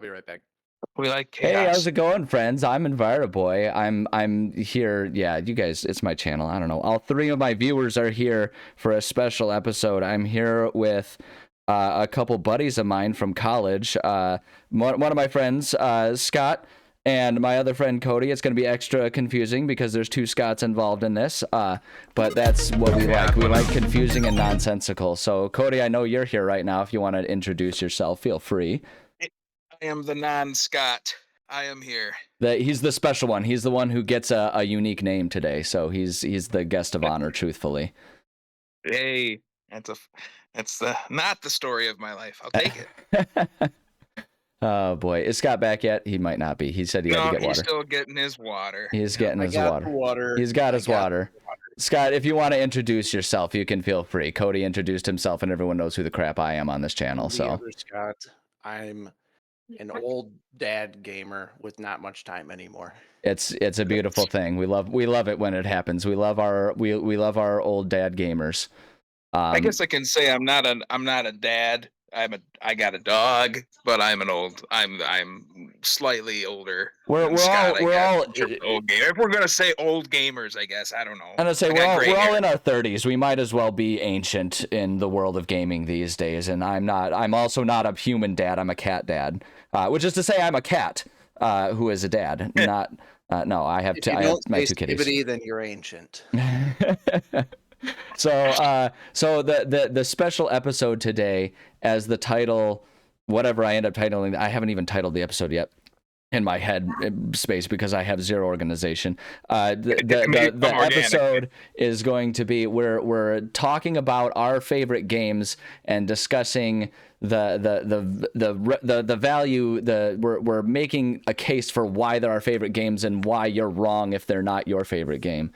I'll be right back. We like Hey, how's chaos. it going, friends? I'm Enviro Boy. I'm here. Yeah, you guys, it's my channel. I don't know. All three of my viewers are here for a special episode. I'm here with a couple buddies of mine from college. One of my friends, Scott, and my other friend Cody. It's going to be extra confusing because there's two Scotts involved in this. But that's what we like. We like confusing and nonsensical. So, Cody, I know you're here right now. If you want to introduce yourself, feel free. I am the non-Scott. I am here. He's the special one. He's the one who gets a unique name today. So he's the guest of honor, truthfully. Hey, that's not the story of my life. I'll take it. Oh boy, is Scott back yet? He might not be. He said he had to get He's water. still getting his water. He's getting his water. Water. He's got his water. Scott, if you want to introduce yourself, you can feel free. Cody introduced himself, and everyone knows who the crap I am on this channel. So, Scott, I'm an old dad gamer with not much time anymore. it's a beautiful thing. We love it when it happens. We love our our old dad gamers. I guess I can say I'm not a dad. I got a dog, but I'm slightly older. We're all old gamer. If we're gonna say old gamers, I guess I don't know. I'm gonna say we're all in our 30s. We might as well be ancient in the world of gaming these days. And I'm also not a human dad. I'm a cat dad, which is to say I'm a cat who is a dad. Not no. I have my two kitties. Then you're ancient. So the special episode today, as the title, whatever I end up titling, I haven't even titled the episode yet in my head space because I have zero organization. The episode is going to be we're talking about our favorite games and discussing the value. We're making a case for why they're our favorite games and why you're wrong if they're not your favorite game.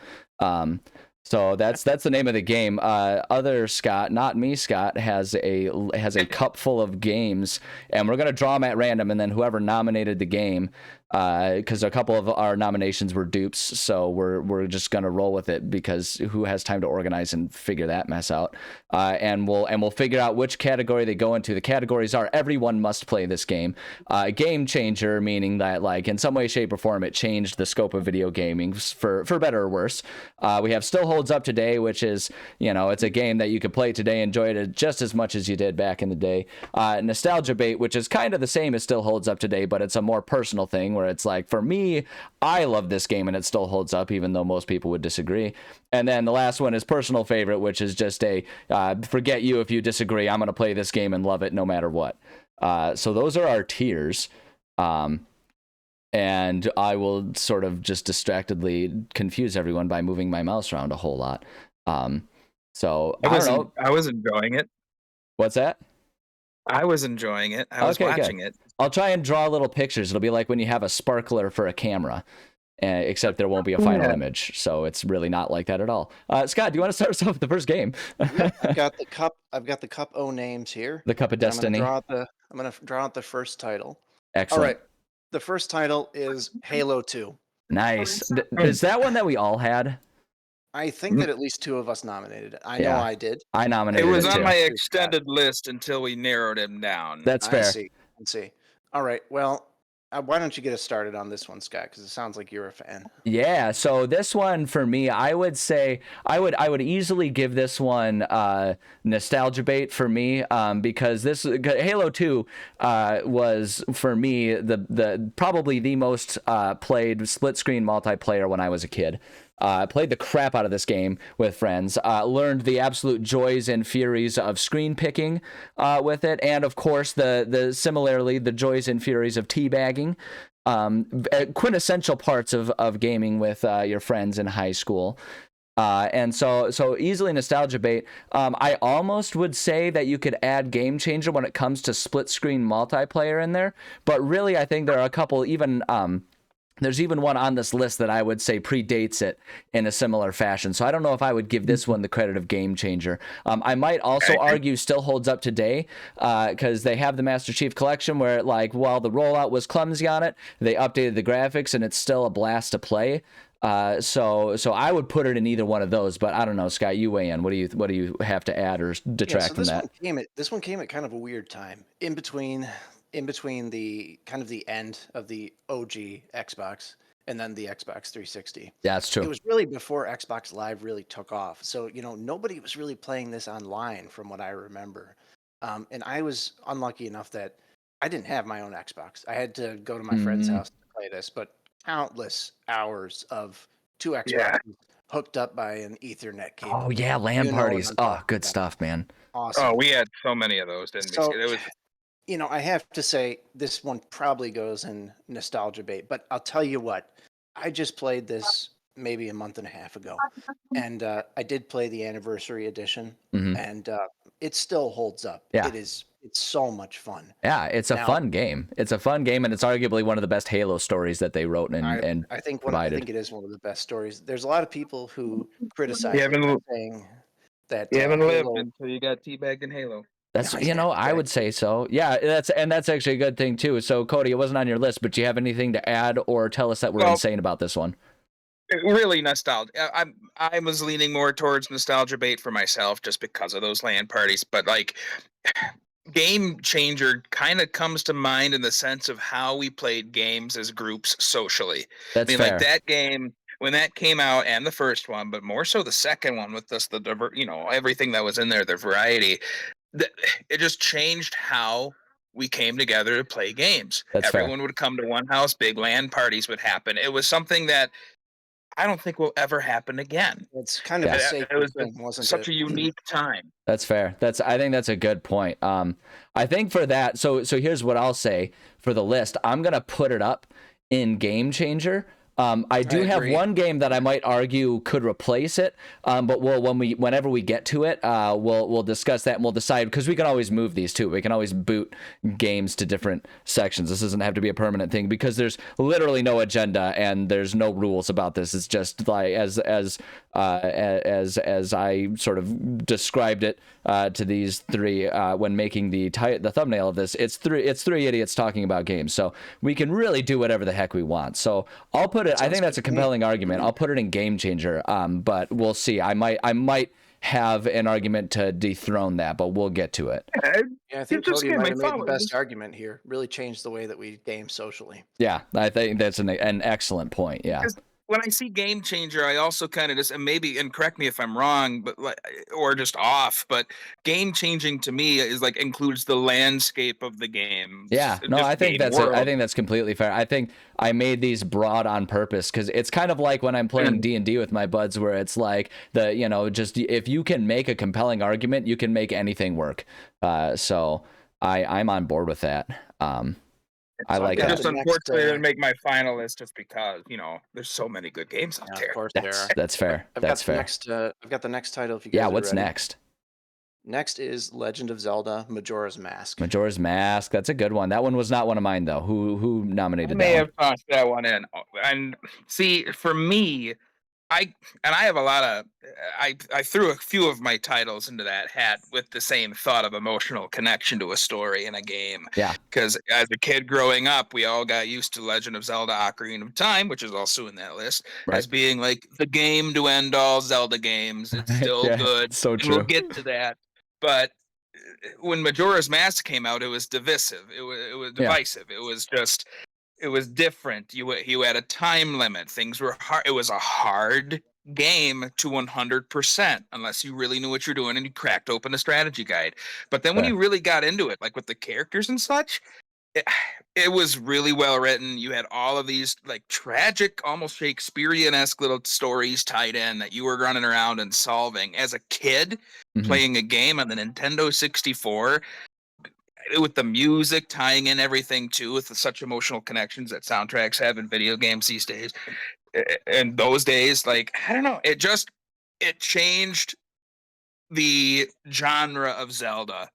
So that's the name of the game. Other Scott, not me, Scott, has a cup full of games, and we're gonna draw them at random, and then whoever nominated the game, because a couple of our nominations were dupes, so we're just gonna roll with it because who has time to organize and figure that mess out? And we'll figure out which category they go into. The categories are everyone must play this game, game changer, meaning that like in some way, shape, or form it changed the scope of video gaming for better or worse. We have still holds up today, which is, it's a game that you could play today, enjoy it just as much as you did back in the day. Nostalgia bait, which is kind of the same as still holds up today, but it's a more personal thing where it's like, for me, I love this game and it still holds up, even though most people would disagree. And then the last one is personal favorite, which is just a forget you if you disagree. I'm going to play this game and love it no matter what. So those are our tiers. And I will sort of just distractedly confuse everyone by moving my mouse around a whole lot. So I don't know. I was enjoying it. What's that? I was enjoying it. I was watching it. I'll try and draw little pictures. It'll be like when you have a sparkler for a camera, except there won't be a final image. So it's really not like that at all. Scott, do you want to start us off with the first game? I've got the cup O names here. The Cup of Destiny. I'm going to draw out the first title. Excellent. All right. The first title is Halo 2. Nice. Is that one that we all had? I think that at least two of us nominated it. I know I did. I nominated it. Was on too. my extended list until we narrowed him down. That's fair. I see. All right. Well, why don't you get us started on this one, Scott? Because it sounds like you're a fan. Yeah. So this one for me, I would say I would easily give this one nostalgia bait for me, because this Halo 2 was for me the probably the most played split screen multiplayer when I was a kid. Played the crap out of this game with friends, learned the absolute joys and furies of screen picking with it, and of course similarly the joys and furies of teabagging, quintessential parts of gaming with your friends in high school. And so easily nostalgia bait. I almost would say that you could add game changer when it comes to split screen multiplayer in there, but really I think there are a couple even there's even one on this list that I would say predates it in a similar fashion. So I don't know if I would give this one the credit of game changer. I might also argue still holds up today because they have the Master Chief Collection where, like, while the rollout was clumsy on it, they updated the graphics and it's still a blast to play. So I would put it in either one of those, but I don't know, Scott, you weigh in. What do you have to add or detract from that? This one came at kind of a weird time in between in between the kind of the end of the OG Xbox and then the Xbox 360. Yeah, it's It true. was really before Xbox Live really took off. So, nobody was really playing this online from what I remember. And I was unlucky enough that I didn't have my own Xbox. I had to go to my friend's Mm, house to play this, but countless hours of two Yeah. Xboxes hooked up by an Ethernet oh cable. yeah, LAN You know what parties. I'm Oh, talking good about. stuff, man. Oh, Awesome. we had so many of those, didn't we? So, It was I have to say this one probably goes in nostalgia bait, but I'll tell you what, I just played this maybe a month and a half ago, and I did play the anniversary edition, Hmm. and it still holds up. Yeah. It's so much fun. Yeah, it's a Now, fun game. It's a fun game, and it's arguably one of the best Halo stories that they wrote and I and I provided. think it is one of the best stories. There's a lot of people who you criticize it by haven't saying that you haven't lived Halo. until you got teabagged in Halo. That's, No, I would exactly. say so. Yeah, that's actually a good thing too. So Cody, it wasn't on your list, but do you have anything to add or tell us that we're Well, insane about this one? really nostalgia. I was leaning more towards nostalgia bait for myself just because of those LAN parties, but like game changer kind of comes to mind in the sense of how we played games as groups socially. I That's mean, like fair. that game when that came out, and the first one, but more so the second one with this everything that was in there, the variety. th- it just changed how we came together to play games. That's fair. Everyone would come to one house, big LAN parties would happen. It was something that I don't think will ever happen again. It's kind of a Yeah, It sacred was just thing, wasn't such it? a unique time. that's fair. I think that's a good point. I think for that, so here's what I'll say for the list. I'm gonna put it up in Game Changer. I I do have agree. one game that I might argue could replace it, but whenever we get to it, we'll discuss that and we'll decide, because we can always move these too. We can always boot games to different sections. This doesn't have to be a permanent thing because there's literally no agenda and there's no rules about this. It's just like as I sort of described it to these three when making the thumbnail of this. It's three idiots talking about games, so we can really do whatever the heck we want. So I'll put it. I Sounds think that's good a to me. compelling argument. I'll put it in Game Changer. But we'll see. I might have an argument to dethrone that, but we'll get to it. Yeah, I You think just Cody get might my have made the follow. best argument here. Really changed the way that we game socially. Yeah, I think that's an excellent point. Yeah. Because when I see game changer, I also kind of just, and correct me if I'm wrong, but like, or just off, but game changing to me is like includes the landscape of the game, Yeah, no, just I think game I world. think that's completely fair. I think I made these broad on purpose because it's kind of like when I'm playing D&D with my buds, where it's like just if you can make a compelling argument, you can make anything work. So I'm on board with that. I So I've like It got that. just the next. unfortunately didn't make my final list just because there's so many good games out Yeah, of there. course there are. That's fair. I've got That's the fair. next. I've got the next title. If you Yeah, guys are what's ready. next? Next is Legend of Zelda: Majora's Mask. Majora's Mask. That's a good one. That one was not one of mine though. Who I nominated may that one? have tossed that one in, and see, for me, I have a lot of I threw a few of my titles into that hat with the same thought of emotional connection to a story in a game. Yeah, Because as a kid growing up, we all got used to Legend of Zelda: Ocarina of Time, which is also in that list, right. as being like the game to end all Zelda games. It's still Yeah, good, so and we'll true. get to that. But when Majora's Mask came out, it was divisive. It was Yeah, divisive. It was different. You had a time limit. Things were hard. It was a hard game to 100% unless you really knew what you're doing and you cracked open a strategy guide. But then when fair. you really got into it, like with the characters and such, it, it was really well written. You had all of these like tragic, almost Shakespearean-esque little stories tied in that you were running around and solving as a kid Hmm. playing a game on the Nintendo 64 with the music tying in everything too, with such emotional connections that soundtracks have in video games these days. And those days, like I don't know, it changed the genre of Zelda.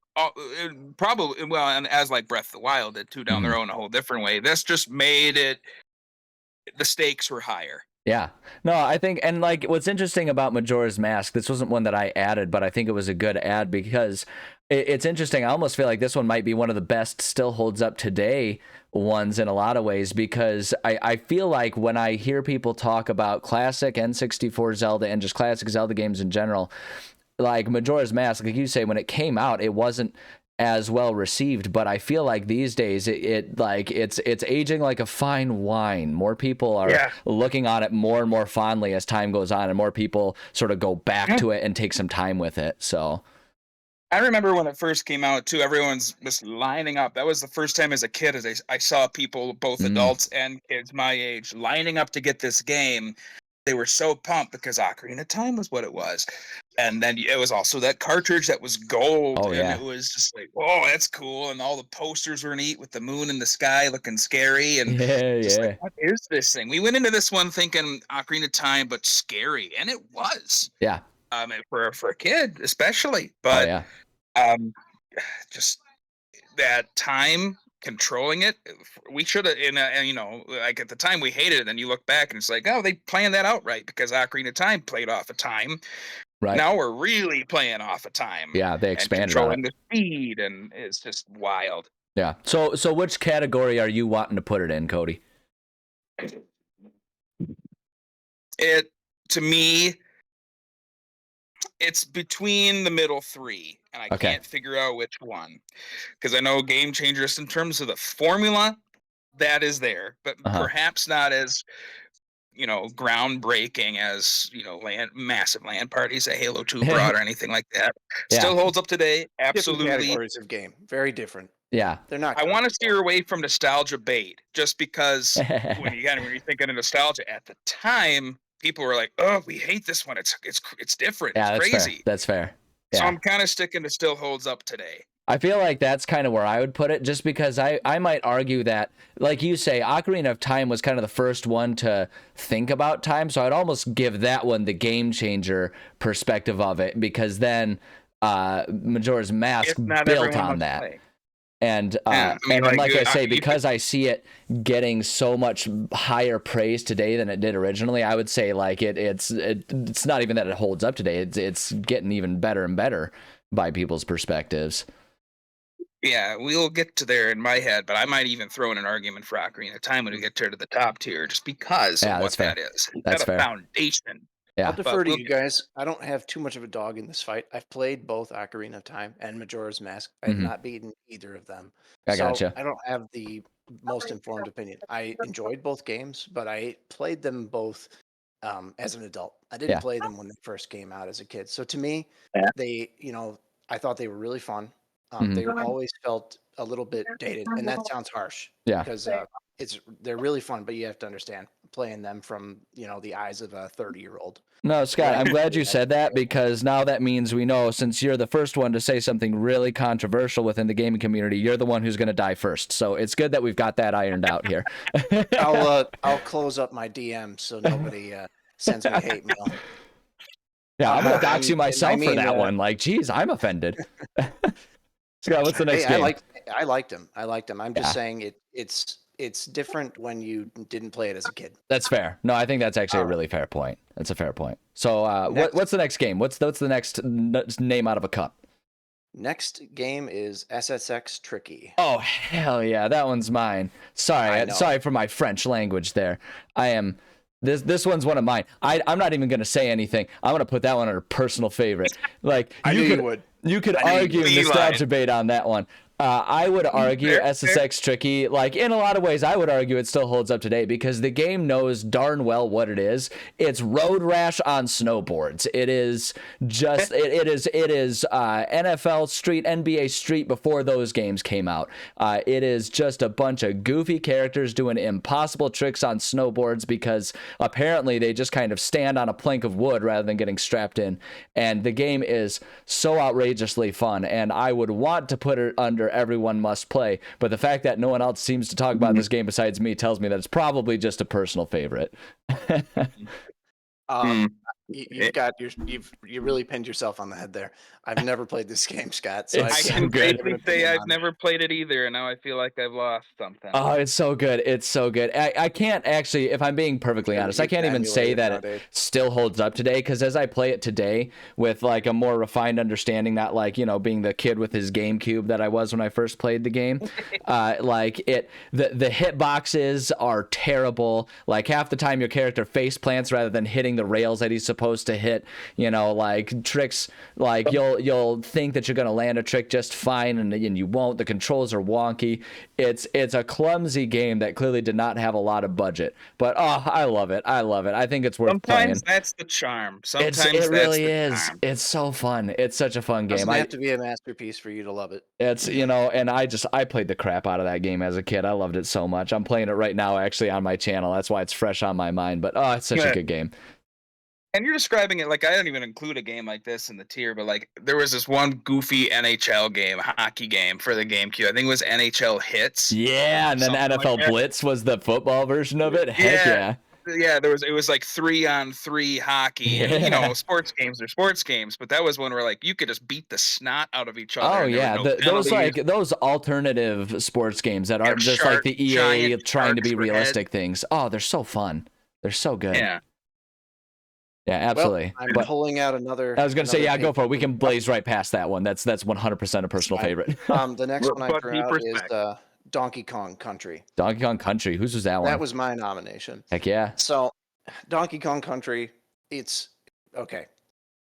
Probably well, and as like Breath of the Wild did too down the Hmm. road in a whole different way. This just made it. The stakes were higher. Yeah. No, I think, and like what's interesting about Majora's Mask, this wasn't one that I added, but I think it was a good add because it's interesting. I almost feel like this one might be one of the best, still holds up today ones in a lot of ways, because I feel like when I hear people talk about classic N64 Zelda and just classic Zelda games in general, like Majora's Mask, like you say, when it came out, it wasn't as well received, but I feel like these days it's aging like a fine wine. More people are looking on it more and more fondly as time goes on, and more people sort of go back to it and take some time with it. So I remember when it first came out too, everyone's just lining up. That was the first time as a kid as I saw people, both adults and kids my age, lining up to get this game. They were so pumped because Ocarina of Time was what it was. And then it was also that cartridge that was gold. Oh, yeah. And it was just like, whoa, that's cool. And all the posters were neat with the moon in the sky looking scary. And like, what is this thing? We went into this one thinking Ocarina of Time, but scary. And it was. Yeah. For a kid, especially. But just that time controlling it, we should have, and you know, like at the time we hated it, and you look back and it's like, oh, they planned that out right, because Ocarina of Time played off of time. Right now we're really playing off of time. Yeah, they expanded controlling the speed, and it's just wild. Yeah. So which category are you wanting to put it in, Cody? To me, it's between the middle three, and I can't figure out which one, because I know Game Changers, in terms of the formula, that is there, but perhaps not as, you know, groundbreaking as, you know, massive land parties that Halo 2 brought or anything like that. Still holds up today, absolutely. Different categories of game, very different. Yeah, they're not. I want to steer away from nostalgia bait, just because when you're thinking of nostalgia at the time, people were like, "Oh, we hate this one. It's different. Yeah, it's crazy." That's fair. Yeah. So I'm kind of sticking to still holds up today. I feel like that's kind of where I would put it, just because I might argue that, like you say, Ocarina of Time was kind of the first one to think about time, so I'd almost give that one the game changer perspective of it, because then Majora's Mask built on that. Play. And like I say, because I see it getting so much higher praise today than it did originally, I would say like it's not even that it holds up today. It's getting even better and better by people's perspectives. Yeah, we'll get to there in my head, but I might even throw in an argument for Ocarina of Time when we get to the top tier, just because of what that is. That's fair. Foundation. Yeah. I'll defer to you guys. I don't have too much of a dog in this fight. I've played both Ocarina of Time and Majora's Mask. I have not beaten either of them. I gotcha. I don't have the most informed opinion. I enjoyed both games, but I played them both as an adult. I didn't play them when they first came out as a kid. So to me, they, you know, I thought they were really fun. They always felt a little bit dated, and that sounds harsh. Yeah. Because they're really fun, but you have to understand playing them from, you know, the eyes of a 30-year-old. No, Scott, I'm glad you said that, because now that means we know, since you're the first one to say something really controversial within the gaming community, you're the one who's going to die first. So it's good that we've got that ironed out here. I'll close up my DM so nobody sends me hate mail. Yeah, I'm gonna dox you myself for that one. Like, geez, I'm offended. Scott, what's the next game? I liked him. I'm just saying it's different when you didn't play it as a kid. That's fair. No, I think that's actually a really fair point. That's a fair point. So what's the next game? What's the next name out of a cup? Next game is SSX Tricky. Oh, hell yeah. That one's mine. Sorry for my French language there. This one's one of mine. I'm not even going to say anything. I'm going to put that one under personal favorite. Like, you could argue nostalgia bait on that one. I would argue SSX Tricky, like, in a lot of ways, I would argue it still holds up today, because the game knows darn well what it is. It's road rash on snowboards. It is just, it is NFL Street, NBA Street before those games came out. It is just a bunch of goofy characters doing impossible tricks on snowboards, because apparently they just kind of stand on a plank of wood rather than getting strapped in. And the game is so outrageously fun, and I would want to put it under everyone must play, but the fact that no one else seems to talk about this game besides me tells me that it's probably just a personal favorite. You really pinned yourself on the head there. I've never played this game, Scott. So I can gratefully say I've never played it either, and now I feel like I've lost something. Oh, it's so good. It's so good. I can't actually, if I'm being perfectly honest, I can't even say that it still holds up today, because as I play it today with like a more refined understanding, not like, you know, being the kid with his GameCube that I was when I first played the game, like the hitboxes are terrible. Like half the time your character face plants rather than hitting the rails that he's supposed supposed to hit, like tricks, like you'll think that you're going to land a trick just fine, and you won't. The controls are wonky. It's a clumsy game that clearly did not have a lot of budget, but I love it. I think it's worth playing. Sometimes that's the charm. Sometimes It really that's the is. charm. It's so fun. It's such a fun game. Doesn't have to be a masterpiece for you to love it. It's, and I played the crap out of that game as a kid. I loved it so much. I'm playing it right now, actually, on my channel. That's why it's fresh on my mind. But it's such a good game. And you're describing it like I don't even include a game like this in the tier, but like there was this one goofy NHL game, hockey game for the GameCube. I think it was NHL Hits. Yeah, and then NFL like Blitz was the football version of it. Heck yeah. Yeah, it was like 3-on-3 hockey. And, sports games are sports games, but that was one where like you could just beat the snot out of each other. Oh yeah, those alternative sports games that aren't just like the EA trying to be realistic things. Oh, they're so fun. They're so good. Yeah. Yeah, absolutely. Well, I'm pulling out another. I was going to say, go for it. We can blaze right past that one. That's 100% a personal favorite. The next one I threw out is Donkey Kong Country. Donkey Kong Country. Whose was that one? That was my nomination. Heck yeah. So, Donkey Kong Country, it's okay.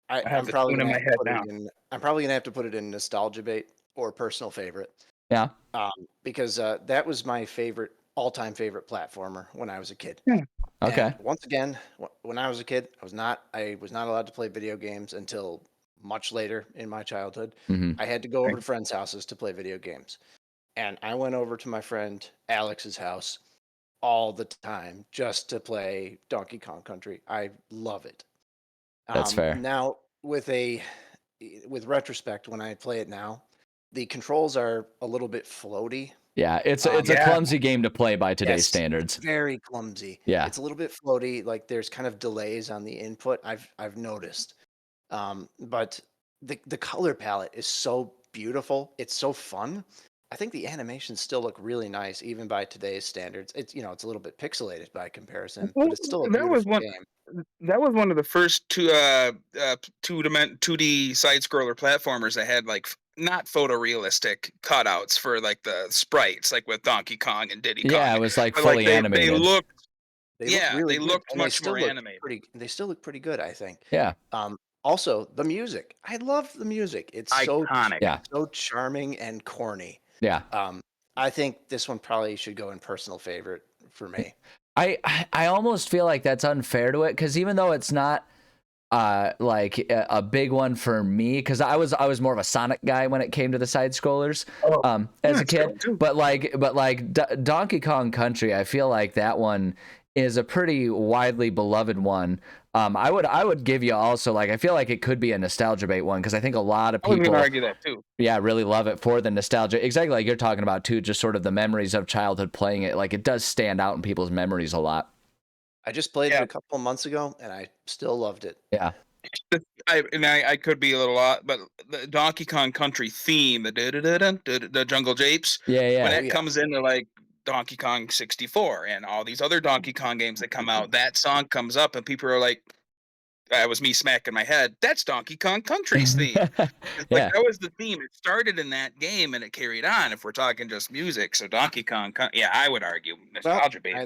I'm probably gonna have to put it in nostalgia bait or personal favorite. Yeah. Because that was my all-time favorite platformer when I was a kid. Okay. And once again, when I was a kid, I was not allowed to play video games until much later in my childhood. Mm-hmm. I had to go over to friends' houses to play video games. And I went over to my friend Alex's house all the time just to play Donkey Kong Country. I love it. That's fair. Now, with retrospect, when I play it now, the controls are a little bit floaty. Yeah, it's a clumsy game to play by today's standards. Very clumsy. Yeah, it's a little bit floaty. Like there's kind of delays on the input. I've noticed. But the color palette is so beautiful. It's so fun. I think the animations still look really nice, even by today's standards. It's it's a little bit pixelated by comparison, but it's still a beautiful game. That was one of the first 2D side scroller platformers that had like not photorealistic cutouts for like the sprites, like with Donkey Kong and Diddy Kong. Yeah, it was like fully animated. They looked much more animated. They still look pretty good, I think. Yeah. Also, the music. I love the music. It's iconic. So charming and corny. Yeah. I think this one probably should go in personal favorite for me. I almost feel like that's unfair to it, because even though it's not like a big one for me, because I was more of a Sonic guy when it came to the side scrollers as a kid, but Donkey Kong Country, I feel like that one is a pretty widely beloved one. I would give you also, like, I feel like it could be a nostalgia bait one, because I think a lot of people would argue that too. Yeah, really love it for the nostalgia, exactly like you're talking about too, just sort of the memories of childhood playing it. Like, it does stand out in people's memories a lot. I just played it a couple of months ago, and I still loved it. Yeah. I could be a little odd, but the Donkey Kong Country theme, the Jungle Japes, when it comes into like Donkey Kong 64 and all these other Donkey Kong games that come out, that song comes up and people are like, that was me smacking my head, that's Donkey Kong Country's theme. That was the theme. It started in that game and it carried on, if we're talking just music. So Donkey Kong, I would argue nostalgia bait. I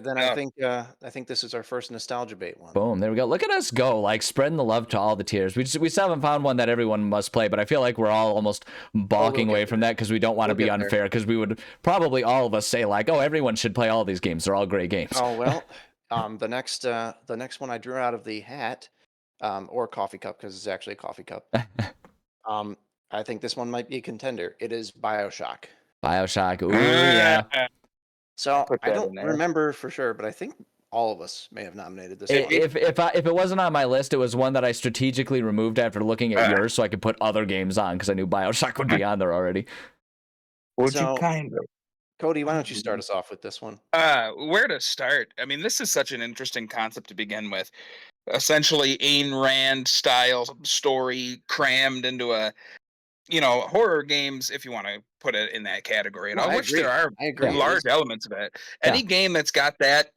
think this is our first nostalgia bait one. Boom, there we go. Look at us go, like spreading the love to all the tiers. We still haven't found one that everyone must play, but I feel like we're all almost balking away from that because we don't want to be unfair, because we would probably all of us say like, oh, everyone should play all these games. They're all great games. Oh well, the next one I drew out of the hat, or coffee cup, because it's actually a coffee cup. I think this one might be a contender. It is BioShock. BioShock. Ooh, yeah. So I don't remember for sure, but I think all of us may have nominated this one. If it wasn't on my list, it was one that I strategically removed after looking at yours, so I could put other games on, because I knew BioShock would be on there already. Cody, why don't you start us off with this one? Where to start? I mean, this is such an interesting concept to begin with. Essentially, Ayn Rand style story crammed into a, horror games, if you want to put it in that category. And I wish there are large elements of it. Any game that's got that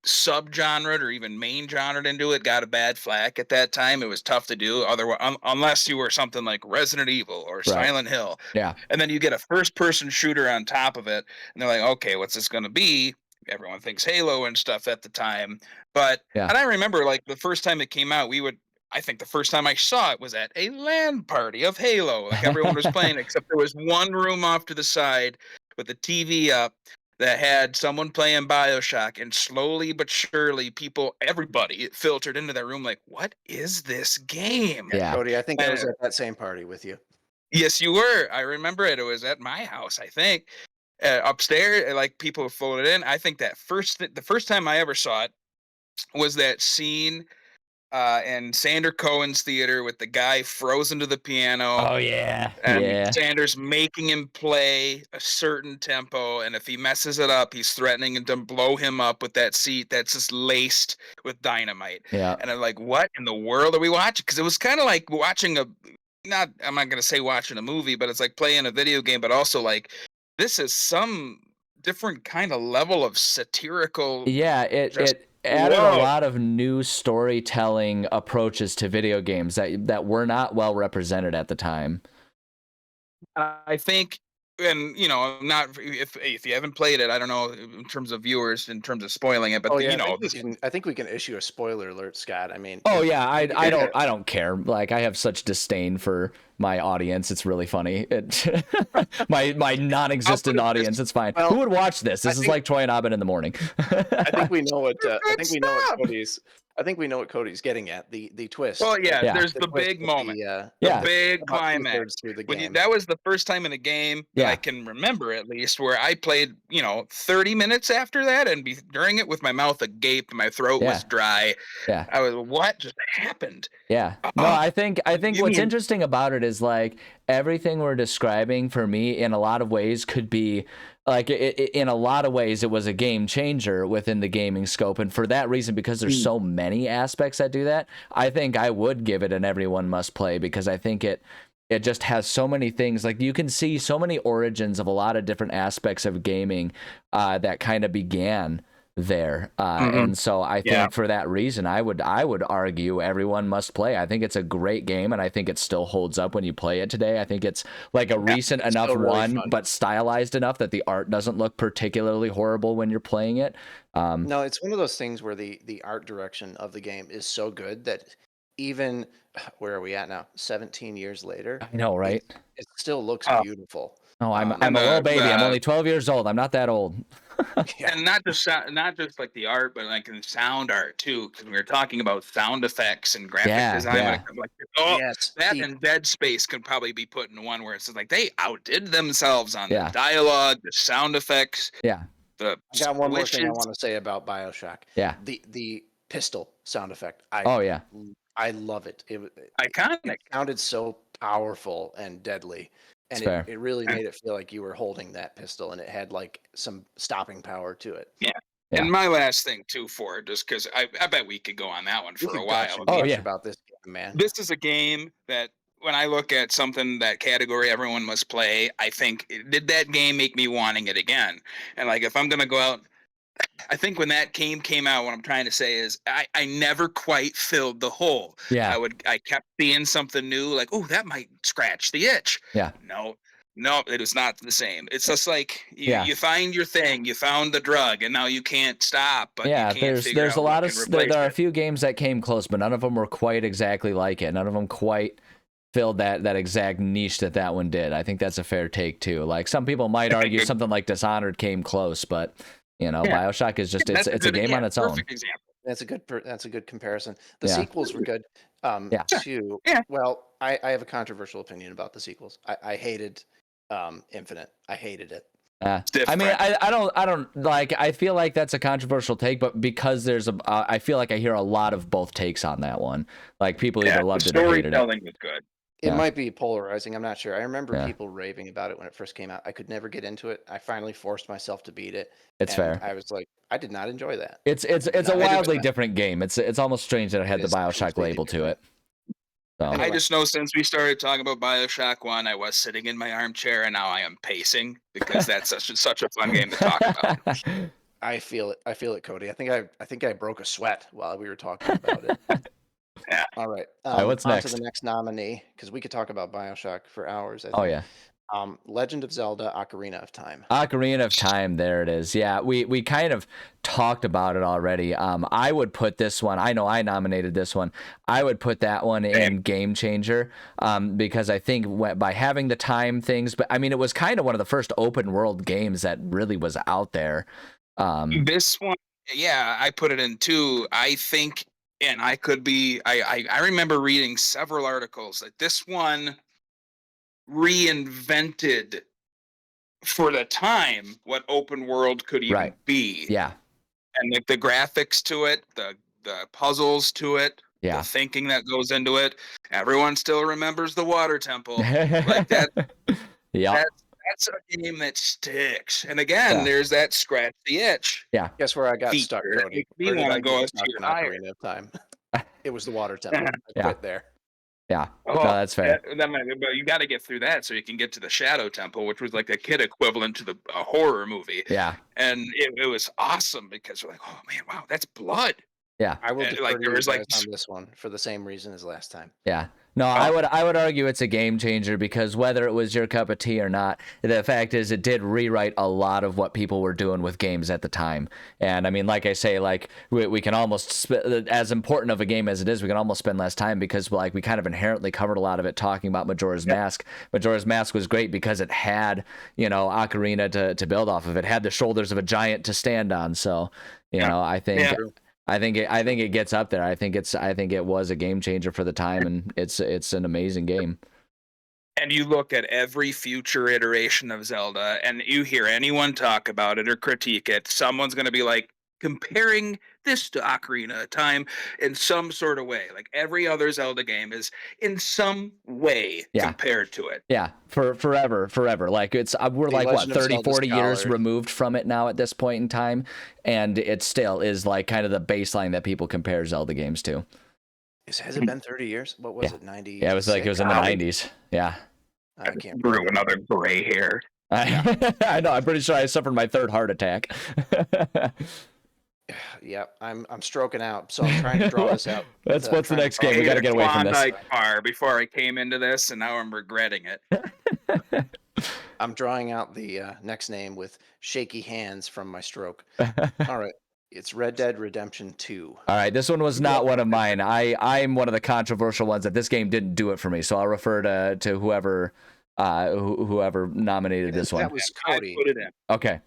subgenre or even main genre into it got a bad flack at that time. It was tough to do, otherwise, unless you were something like Resident Evil or Silent Hill. Yeah. And then you get a first-person shooter on top of it, and they're like, okay, what's this going to be? Everyone thinks Halo and stuff at the time. But and I remember, like, the first time it came out, I think the first time I saw it was at a LAN party of Halo. Like everyone was playing, except there was one room off to the side with the TV up that had someone playing BioShock, and slowly but surely, everybody filtered into that room like, what is this game? Yeah. Cody, I think I was And- at that same party with you. Yes, you were. I remember it. It was at my house, I think. Upstairs, like people floated in. I think that the first time I ever saw it was that scene in Sander Cohen's theater with the guy frozen to the piano. Oh yeah. And Yeah. Sanders making him play a certain tempo, and if he messes it up, he's threatening to blow him up with that seat that's just laced with dynamite. Yeah. And I'm like, what in the world are we watching? Because it was kind of like watching I'm not going to say watching a movie, but it's like playing a video game, but also like, this is some different kind of level of satirical. Yeah, it added a lot of new storytelling approaches to video games that were not well represented at the time. I think, and not if you haven't played it, I don't know in terms of viewers, in terms of spoiling it, but I think we can issue a spoiler alert, Scott. I mean, oh yeah, I don't care. Like, I have such disdain for my audience. It's really funny. My non-existent audience. It's fine. Well, who would watch this? This is like Troy and Abed in the morning. I think we know what. I think we know what Cody's getting at. The twist. Well, yeah, Yeah. there's the big moment, The big about climax. 2/3 through the game. That was the first time in a game that Yeah. I can remember, at least, where I played 30 minutes after that, and during it with my mouth agape, my throat was dry. Yeah. I was, what just happened? Yeah. No, I think what's mean- interesting about it is, like, everything we're describing for me in a lot of ways could be like in a lot of ways it was a game changer within the gaming scope, and for that reason, because there's so many aspects that do that, I think I would give it an everyone must play, because I think it just has so many things. Like, you can see so many origins of a lot of different aspects of gaming that kind of began there, and so I think for that reason, I would argue everyone must play. I think it's a great game, and I think it still holds up when you play it today. I think it's like a recent enough still really one, fun. but stylized enough that the art doesn't look particularly horrible when you're playing it. No, it's one of those things where the art direction of the game is so good that even where are we at now? 17 years later, I know, right? it still looks beautiful. Oh, I'm a and little the- baby. I'm the- only 12 years old. I'm not that old. Yeah. And not just like the art, but like in sound art too, because we were talking about sound effects and graphic design. Yeah. Like, Yes, that the- and Dead Space could probably be put in one where it's like they outdid themselves on Yeah. the dialogue, the sound effects, Yeah. the I got one more thing I switches. want to say about BioShock. Yeah. The pistol sound effect. Oh yeah. I love it. It Iconic. sounded so powerful and deadly, and It's fair. it really made it feel like you were holding that pistol, and it had like some stopping power to it. Yeah. And my last thing too, for it, just because I bet we could go on that one We for could a gush while. and Oh, gush yeah. about this game, man. This is a game that when I look at something, that category everyone must play, I think, did that game make me wanting it again? And like, if I'm gonna go out, I think when that game came out, what I'm trying to say is I never quite filled the hole. Yeah. I kept seeing something new, like, oh, that might scratch the itch. Yeah. No, it was not the same. It's just like Yeah. you find your thing, you found the drug, and now you can't stop. But Yeah, you can't figure there's out a lot what of can there replace are a it. few games that came close, but none of them were quite exactly like it. None of them quite filled that exact niche that one did. I think that's a fair take too. Like, some people might argue something like Dishonored came close, but BioShock is just it's a game on its own. Perfect example. That's a good comparison. The Yeah. sequels were good. Yeah. Too. Yeah. Well, I have a controversial opinion about the sequels. I hated Infinite. I hated it. I mean, Different. I don't like. I feel like that's a controversial take, but because there's I feel like I hear a lot of both takes on that one. Like, people either loved the it or hated it. storytelling was good. It Yeah. might be polarizing. I'm not sure. I remember Yeah. people raving about it when it first came out. I could never get into it. I finally forced myself to beat it. It's and fair. I was like, I did not enjoy that. It's No, a I didn't wildly know. different game. It's almost strange that it had It the is BioShock completely label to different. it. So. Anyway. I just know since we started talking about BioShock 1, I was sitting in my armchair, and now I am pacing because that's such a fun game to talk about. I feel it, Cody. I think I broke a sweat while we were talking about it. Yeah. All right. All right, what's on next? to the next nominee, because we could talk about BioShock for hours. I Oh think. yeah. Legend of Zelda: Ocarina of Time. Ocarina of Time, there it is. Yeah, we kind of talked about it already. I would put this one. I know I nominated this one. I would put that one in Game Changer, because I think by having the time things, but I mean, it was kind of one of the first open world games that really was out there. This one, yeah, I put it in too. I think, and I could be. I remember reading several articles that this one reinvented for the time what open world could even Right. be. Yeah. And like the graphics to it, the puzzles to it, Yeah. the thinking that goes into it. Everyone still remembers the water temple. Like that. Yeah. That's a game that sticks. And again, Yeah. there's that scratch the itch. Yeah. Guess where I got feature stuck, that Cody? makes me Where did want I to go get a stuck tier in higher. Ocarina of Time? It was the water temple. I Yeah. quit there. Yeah. Oh, No, that's fair. But you got to get through that so you can get to the Shadow Temple, which was like a kid equivalent to a horror movie. Yeah. And it was awesome because you're like, oh man, wow, that's blood. Yeah. I will And, defer like, to there you was, like, guys on this one for the same reason as last time. Yeah. No, I would argue it's a game changer because whether it was your cup of tea or not, the fact is it did rewrite a lot of what people were doing with games at the time. And I mean, like I say, like we can almost as important of a game as it is, we can almost spend less time because like we kind of inherently covered a lot of it talking about Majora's Mask. Majora's Mask was great because it had, Ocarina to build off of. It had the shoulders of a giant to stand on. So, I think. Yeah. I think it gets up there. I think it was a game changer for the time, and it's an amazing game. And you look at every future iteration of Zelda, and you hear anyone talk about it or critique it, someone's going to be like comparing this to Ocarina of Time in some sort of way. Like every other Zelda game is in some way compared to it. Yeah, forever. Like we're like what 30, 40 years removed from it now at this point in time, and it still is like kind of the baseline that people compare Zelda games to. Has it been 30 years? What was it? 90? Yeah, it was in the 90s. Yeah. I can't brew another gray hair. I know. I'm pretty sure I suffered my third heart attack. Yeah, I'm stroking out, so I'm trying to draw this out. What's the next game? We got to get away from this. Bar before I came into this, and now I'm regretting it. I'm drawing out the next name with shaky hands from my stroke. All right, it's Red Dead Redemption 2. All right, this one was not one of mine. I'm one of the controversial ones that this game didn't do it for me, so I'll refer to whoever nominated this one. That was Cody. I put it in. Okay.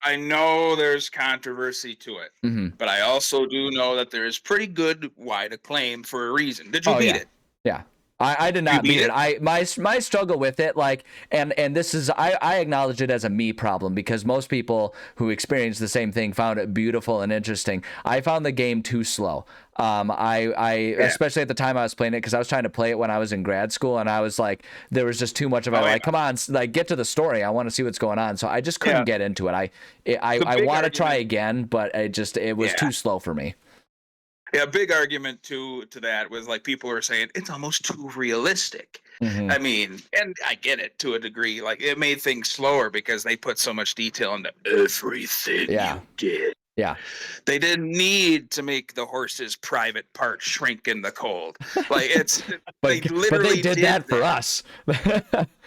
I know there's controversy to it, but I also do know that there is pretty good wide acclaim for a reason. Did you beat it? Yeah. I did not beat it. My struggle with it, like, and this is I acknowledge it as a me problem because most people who experienced the same thing found it beautiful and interesting. I found the game too slow. Especially at the time I was playing it because I was trying to play it when I was in grad school and I was like, there was just too much of it. Like, come on, like get to the story. I want to see what's going on. So I just couldn't get into it. I want to try again, but it was too slow for me. Yeah, a big argument to that was like people were saying it's almost too realistic. I mean, and I get it to a degree. Like it made things slower because they put so much detail into everything you did. Yeah. They didn't need to make the horse's private part shrink in the cold. Like but they did that for us.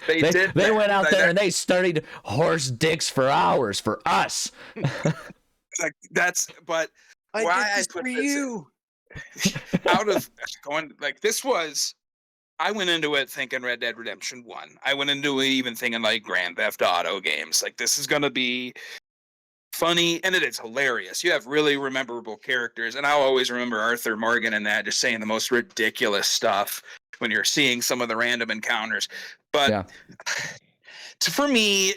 They went out there and they studied horse dicks for hours for us. Like but I did this for you. Out of going like this was, I went into it thinking Red Dead Redemption 1. I went into it even thinking like Grand Theft Auto games. Like this is gonna be funny, and it is hilarious. You have really memorable characters, and I'll always remember Arthur Morgan and that just saying the most ridiculous stuff when you're seeing some of the random encounters. But for me,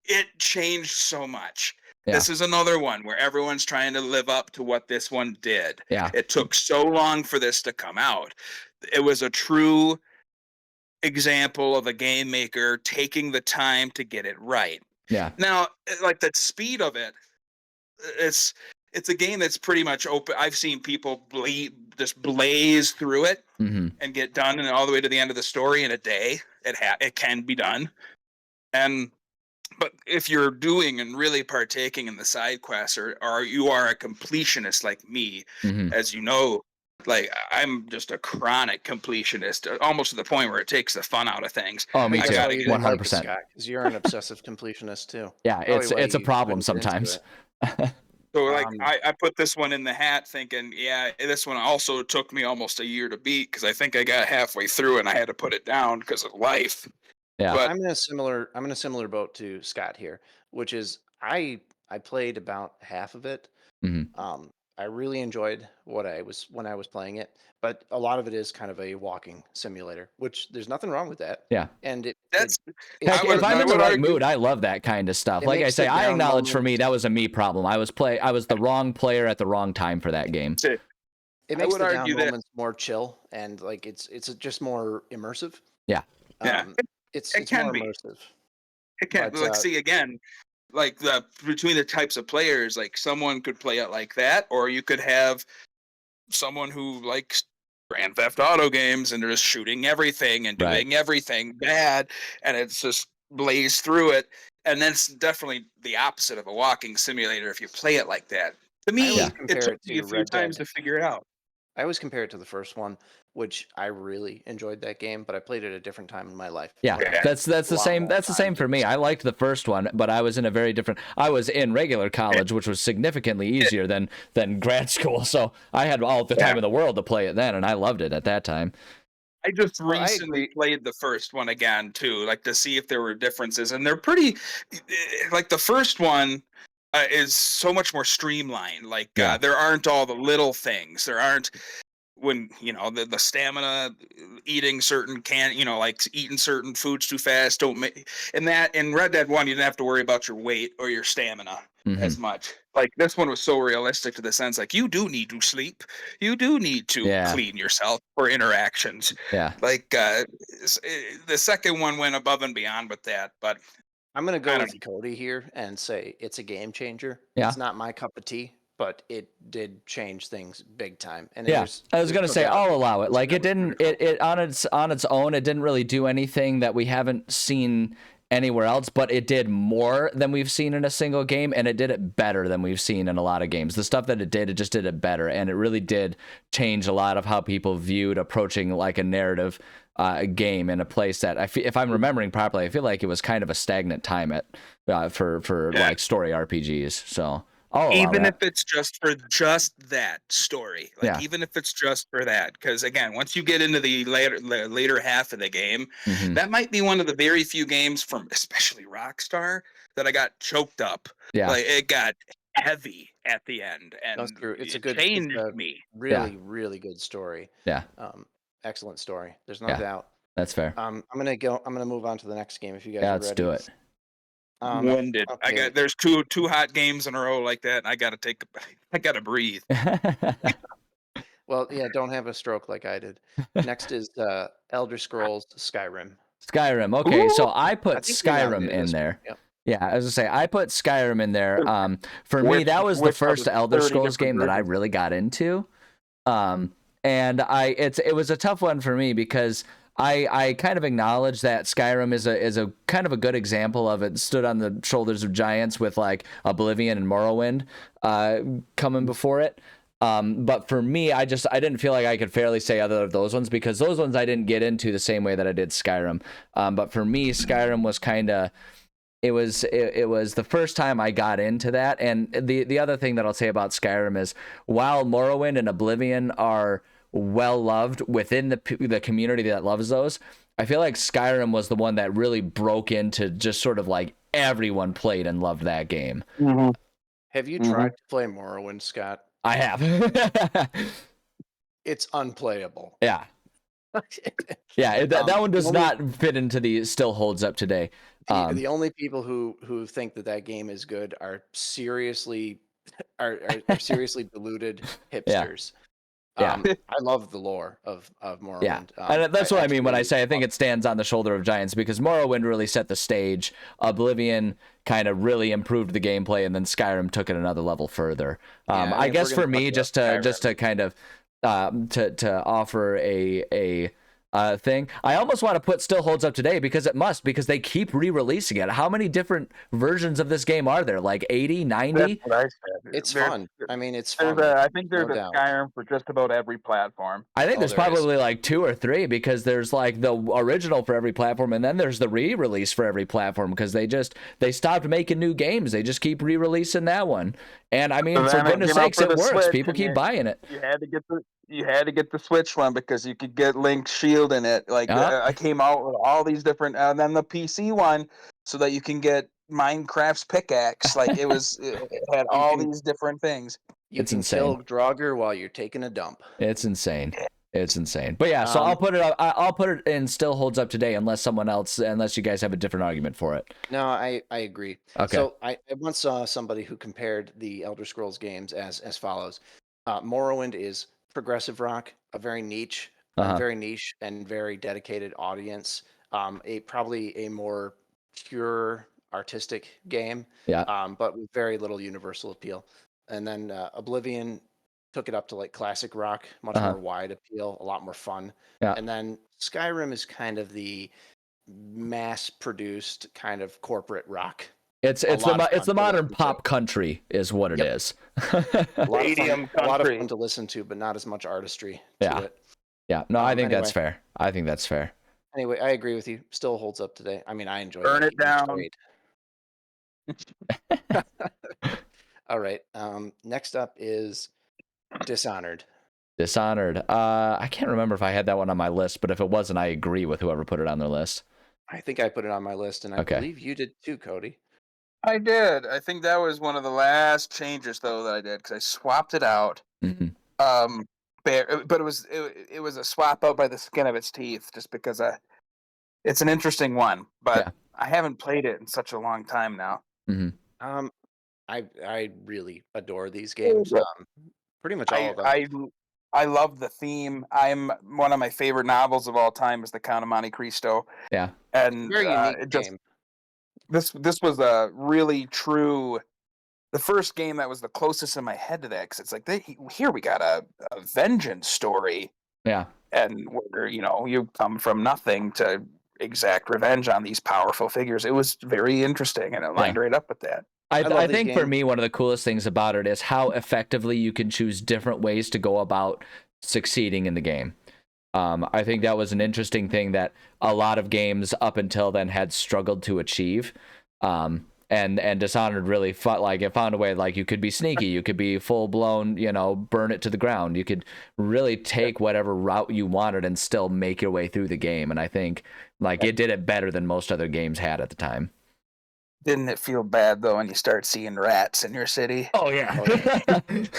it changed so much. Yeah. This is another one where everyone's trying to live up to what this one did. Yeah. It took so long for this to come out. It was a true example of a game maker taking the time to get it right. Yeah. Now, like the speed of it, it's a game that's pretty much open. I've seen people just blaze through it and get done and all the way to the end of the story in a day. It can be done. But if you're doing and really partaking in the side quests, or you are a completionist like me, as you know, Like I'm just a chronic completionist, almost to the point where it takes the fun out of things. Oh, me I too. gotta get 100%. Because you're an obsessive completionist too. Yeah, Probably why it's a you problem couldn't get into sometimes. it. So like Um, I put this one in the hat thinking, yeah, this one also took me almost a year to beat because I think I got halfway through and I had to put it down because of life. Yeah. But I'm in a similar boat to Scott here, which is I played about half of it. hmm I really enjoyed when I was playing it, but a lot of it is kind of a walking simulator, which there's nothing wrong with that. Yeah. And that's Heck, if I'm I in the would right argue mood, I love that kind of stuff. it Like I makes say, the I down acknowledge for me moments that was a me problem. I was the wrong player at the wrong time for that game. it I makes would the down argue that moments more chill and like it's just more immersive. Yeah. yeah, It's it can more be. immersive. It can But like see again, like the between the types of players, like someone could play it like that, or you could have someone who likes Grand Theft Auto games and they're just shooting everything and Right. doing everything bad, and it's just blaze through it. And then it's definitely the opposite of a walking simulator if you play it like that. To I me, always Yeah. it compare took it me a to few Red times Dead. to figure it out. I always compare it to the first one, which I really enjoyed that game, but I played it at a different time in my life. Yeah, when I had that's a the lot same. more That's the time same to for me. just- I liked the first one, but I was in a very different. I was in regular college, which was significantly easier than grad school. So I had all the time in the world to play it then, and I loved it at that time. I just Well, I recently agree. played the first one again too, like to see if there were differences, and they're pretty. Like the first one is so much more streamlined. Like Yeah. there aren't all the little things. There aren't when the stamina, eating certain like eating certain foods too fast. Don't make in that in Red Dead 1 you didn't have to worry about your weight or your stamina as much. Like this one was so realistic to the sense like you do need to sleep, you do need to Yeah. clean yourself for interactions. Yeah. Like the second one went above and beyond with that, but I'm gonna I go don't with Cody here and say it's a game changer. Yeah. It's not my cup of tea, but it did change things big time. And Yeah, there's I was there's gonna no say doubt I'll allow it. that Like it was didn't. critical. It on its own. It didn't really do anything that we haven't seen anywhere else, but it did more than we've seen in a single game, and it did it better than we've seen in a lot of games. The stuff that it just did it better, and it really did change a lot of how people viewed approaching like a narrative game in a place that if I'm remembering properly, I feel like it was kind of a stagnant time at for like story RPGs. So I'll allow even that. if it's just for just that story, like Yeah. even if it's just for that, because again once you get into the later half of the game, Mhm. that might be one of the very few games from especially Rockstar that I got choked up. Yeah. Like it got heavy at the end That's and true. It's it it's changed a me. really good story. Yeah. Excellent story. There's no Yeah. doubt. That's fair. I'm gonna move on to the next game if you guys Yeah, are let's ready. do it. Winded. Okay. There's two hot games in a row like that and I gotta breathe. Well, yeah, don't have a stroke like I did. Next is Elder Scrolls Skyrim. Skyrim. Okay, so Ooh, I put I think we Skyrim nominated in this one. there. Yep. Yeah, I was gonna say I put Skyrim in there. For me, Which- that was the which of first the Elder 30 Scrolls different game that I versions? really got into. And it was a tough one for me because I kind of acknowledge that Skyrim is a kind of a good example of it stood on the shoulders of giants with like Oblivion and Morrowind coming before it. But for me, I didn't feel like I could fairly say other of those ones because those ones I didn't get into the same way that I did Skyrim. But for me, Skyrim was kind of it was the first time I got into that. And the other thing that I'll say about Skyrim is while Morrowind and Oblivion are well loved within the community that loves those, I feel like Skyrim was the one that really broke into just sort of like everyone played and loved that game. Have you tried to play Morrowind, Scott? I have. It's unplayable. Yeah. Yeah, that one does only- not fit into the still holds up today. The only people who think that game is good are seriously seriously deluded hipsters. Yeah. I love the lore of Morrowind. Yeah, and that's what I mean when I say I think it stands on the shoulder of giants because Morrowind really set the stage. Oblivion kind of really improved the gameplay, and then Skyrim took it another level further. Yeah, I if guess we're for gonna me, talk just about to kind of to offer a thing, I almost want to put still holds up today because it must, because they keep re-releasing it. How many different versions of this game are there? Like 80, 90? That's what I said. It's There's, fun. I mean, it's there's fun. I think No there's a doubt. Skyrim for just about every platform. I think Oh, there's there is. probably like 2 or 3 because there's like the original for every platform, and then there's the re-release for every platform because they stopped making new games. They just keep re-releasing that one. And I mean, So for then it goodness came out sakes, for it the works. Switch, People and keep buying it. you had to get the Switch one because you could get Link's Shield in it. Like I came out with all these different, and then the PC one so that you can get Minecraft's pickaxe. Like it had all can- these different things. You It's can insane. kill Draugr while you're taking a dump. It's insane. It's insane. But yeah, so Um, I'll put it in still holds up today unless you guys have a different argument for it. No, I agree. Okay. So I once saw somebody who compared the Elder Scrolls games as follows. Morrowind is progressive rock, a very niche, and very dedicated audience. Probably a more pure artistic game, Yeah. but with very little universal appeal. And then Oblivion took it up to like classic rock, much more wide appeal, a lot more fun. Yeah. And then Skyrim is kind of the mass-produced kind of corporate rock. It's the modern pop country is what it is. A lot of Stadium fun, a lot of country. fun to listen to, but not as much artistry Yeah. to it. Yeah. No, I think that's Anyway. fair. I think that's fair. Anyway, I agree with you. Still holds up today. I mean, I enjoy Burn that it game each down. trade. All right. Next up is Dishonored. Dishonored. I can't remember if I had that one on my list, but if it wasn't, I agree with whoever put it on their list. I think I put it on my list, and I believe you did too, Cody. I did. I think that was one of the last changes though that I did because I swapped it out. Mm-hmm. But it was a swap out by the skin of its teeth, just because it's an interesting one. But I haven't played it in such a long time now. Mm-hmm. I really adore these games. Pretty much all of them. I love the theme. One of my favorite novels of all time is The Count of Monte Cristo. Yeah, and very unique game. This was a really true. The first game that was the closest in my head to that, because it's like here we got a vengeance story. Yeah, and where you come from nothing to exact revenge on these powerful figures. It was very interesting, and it lined right up with that. I think for me, one of the coolest things about it is how effectively you can choose different ways to go about succeeding in the game. I think that was an interesting thing that a lot of games up until then had struggled to achieve. And Dishonored really found a way, like you could be sneaky, you could be full blown, burn it to the ground. You could really take whatever route you wanted and still make your way through the game. And I think it did it better than most other games had at the time. Didn't it feel bad though when you start seeing rats in your city? Oh yeah.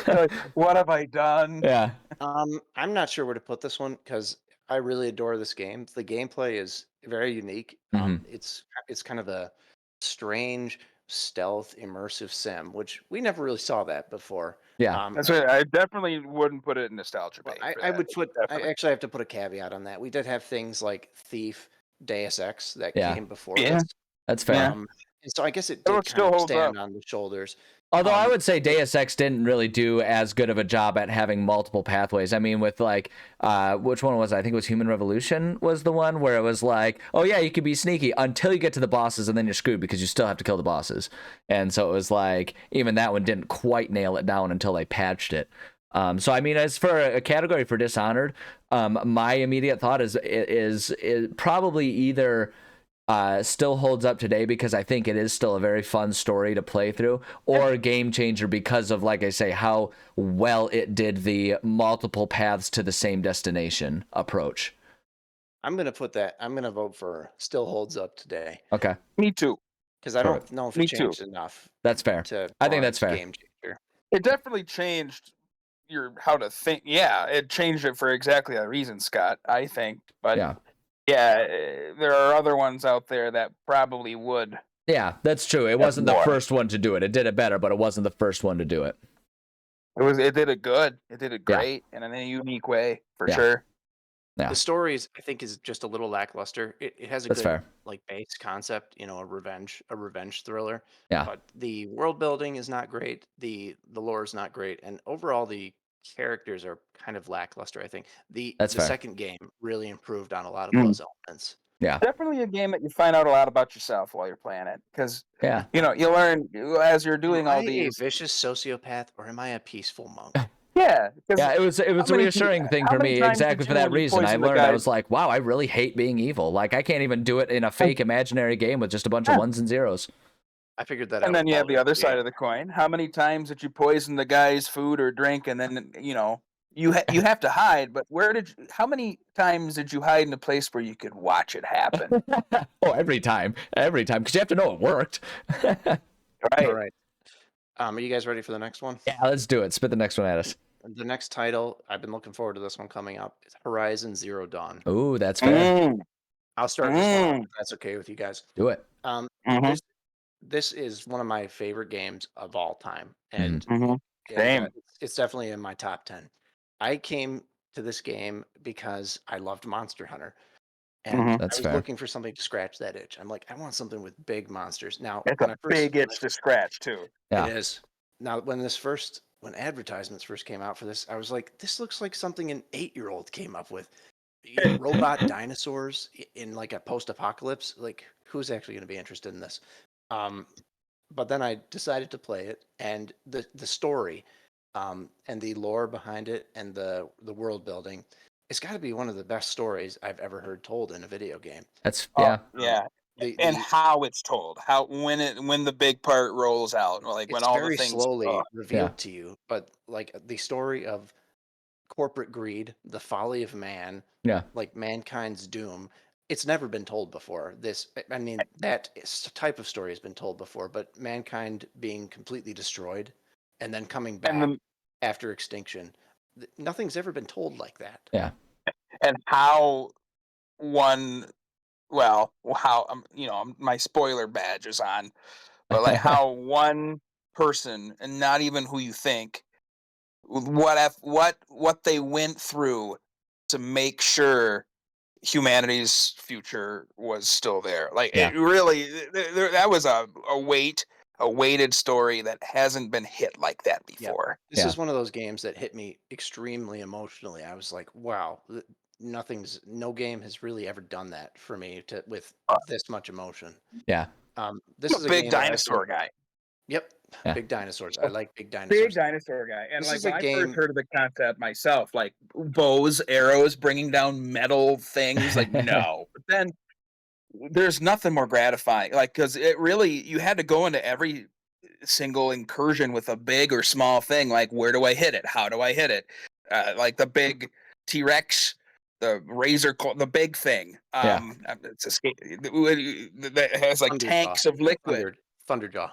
Like, what have I done? Yeah. I'm not sure where to put this one because I really adore this game. The gameplay is very unique. It's kind of a strange stealth immersive sim, which we never really saw that before. Yeah. That's right. I definitely wouldn't put it in nostalgia bait. I would put. I actually have to put a caveat on that. We did have things like Thief, Deus Ex that came before this. That's fair. And so I guess it did kind of stand on the shoulders. Although I would say Deus Ex didn't really do as good of a job at having multiple pathways. I mean, with which one was it? I think it was Human Revolution was the one where it was like, oh yeah, you could be sneaky until you get to the bosses and then you're screwed because you still have to kill the bosses. And so it was like, even that one didn't quite nail it down until they patched it. So I mean, as for a category for Dishonored, my immediate thought is probably either still holds up today because I think it is still a very fun story to play through, or a game changer because of, like I say, how well it did the multiple paths to the same destination approach. I'm going to vote for still holds up today. Okay. Me too. Because I don't know if it changed enough. That's fair. I think that's fair. Game changer. It definitely changed how to think. Yeah, it changed it for exactly that reason, Scott, I think. But yeah, there are other ones out there that probably would. Yeah, that's true. It wasn't the first one to do it. It did it better, but it wasn't the first one to do it. It did it good. It did it great and in a unique way, for sure. Yeah. The story I think is just a little lackluster. It has a good base concept, a revenge thriller. Yeah. But the world building is not great. The lore is not great, and overall the characters are kind of lackluster. I think the second game really improved on a lot of those elements. Yeah. Definitely a game that you find out a lot about yourself while you're playing it, because Yeah. you learn as you're doing Am all I these. a vicious sociopath or am I a peaceful monk? Yeah, because Yeah, it was a reassuring thing how for many me times exactly did for you, that when you reason. I poison the learned I guy? was like, wow, I really hate being evil. Like I can't even do it in a fake imaginary game with just a bunch of ones and zeros. I figured that out. And then with you have the Baldur's other Gate. side of the coin. How many times did you poison the guy's food or drink, and then you have to hide? But how many times did you hide in a place where you could watch it happen? Oh, every time, because you have to know it worked. Right. All right. Are you guys ready for the next one? Yeah, let's do it. Spit the next one at us. The next title, I've been looking forward to this one coming up. It's Horizon Zero Dawn. Ooh, that's fair. I'll start this one off if that's okay with you guys. Do it. This this is one of my favorite games of all time, and, Same. it's definitely in my top 10. I came to this game because I loved Monster Hunter, and I That's was fair. looking for something to scratch that itch. I'm like, I want something with big monsters. Now, It's a big itch to scratch too. Yeah. it is. Now, when advertisements first came out for this, I was like, this looks like something an 8-year-old came up with. Robot dinosaurs in like a post-apocalypse. Like, who's actually going to be interested in this? But then I decided to play it, and the story, and the lore behind it, and the world building, it's got to be one of the best stories I've ever heard told in a video game. That's Yeah. And The how it's told, when the big part rolls out, like when It's all the very things. slowly revealed to you, but like the story of corporate greed, the folly of man, Yeah. like mankind's doom. It's never been told before. I mean, type of story has been told before, but mankind being completely destroyed and then coming back And after extinction. Nothing's ever been told like that. Yeah. and how one well how my spoiler badge is on, but like how one person, and not even who you think, what they went through to make sure humanity's future was still there. Like Yeah. it really, that was a weighted story that hasn't been hit like that before. This Yeah. is one of those games that hit me extremely emotionally. I was like, wow, no game has really ever done that for me with this much emotion. Yeah. This I'm is a a big game that dinosaur guy. Yep, Yeah. big dinosaurs. I like big Big dinosaurs. dinosaur guy. And This like is a when I game- first heard of the concept myself, like bows, arrows, bringing down metal things, like no. But then there's nothing more gratifying, like, because it really, you had to go into every single incursion with a big or small thing, like where do I hit it, how do I hit it, like the big T-Rex, the the big thing, it's that has like Thunderjaw. tanks of liquid. Thunderjaw.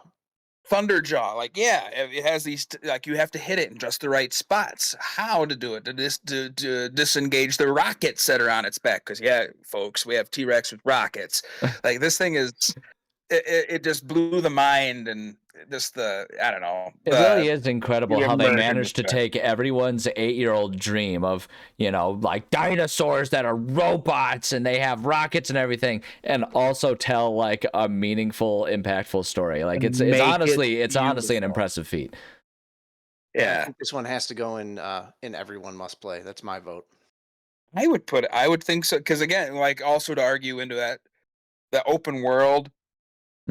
Thunderjaw, like, yeah, it has these, like, you have to hit it in just the right spots. How to do it, to disengage the rockets that are on its back, because yeah, folks, we have T-Rex with rockets. Like, this thing is, it just blew the mind, and just I don't know. It really is incredible how they immersion managed to take everyone's 8-year-old dream of, like dinosaurs that are robots and they have rockets and everything, and also tell like a meaningful, impactful story. Like it's honestly an impressive feat. I Yeah, think this one has to go in everyone must play. That's my vote. I would think so, because again, like, also to argue into that, the open world,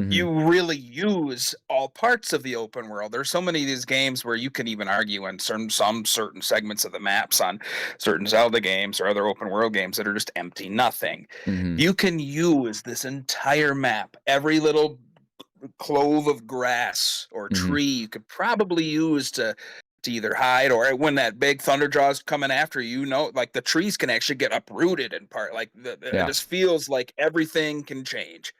you really use all parts of the open world. There's so many of these games where you can even argue in some certain segments of the maps on certain Zelda games or other open world games that are just empty, nothing. You can use this entire map, every little clove of grass or tree you could probably use to either hide, or when that big Thunderjaw's coming after you, like the trees can actually get uprooted in part. Like it just feels like everything can change.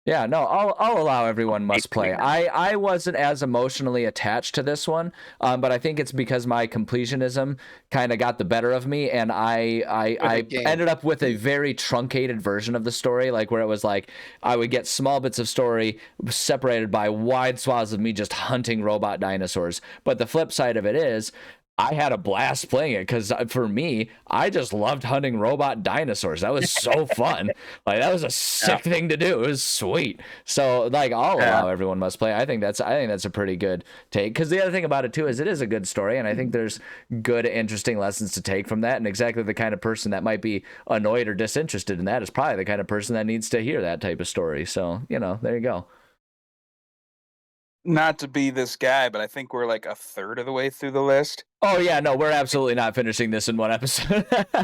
Yeah, no, I'll allow everyone must play. I wasn't as emotionally attached to this one, but I think it's because my completionism kind of got the better of me, and I ended up with a very truncated version of the story, like where it was like I would get small bits of story separated by wide swaths of me just hunting robot dinosaurs. But the flip side of it is, I had a blast playing it because for me, I just loved hunting robot dinosaurs. That was so fun. Like that was a sick thing to do. It was sweet. So like I'll allow everyone must play. I think that's a pretty good take. Because the other thing about it too is it is a good story, and I think there's good, interesting lessons to take from that. And exactly the kind of person that might be annoyed or disinterested in that is probably the kind of person that needs to hear that type of story. So there you go. Not to be this guy, but I think we're like a third of the way through the list. Oh yeah, no, we're absolutely not finishing this in one episode. That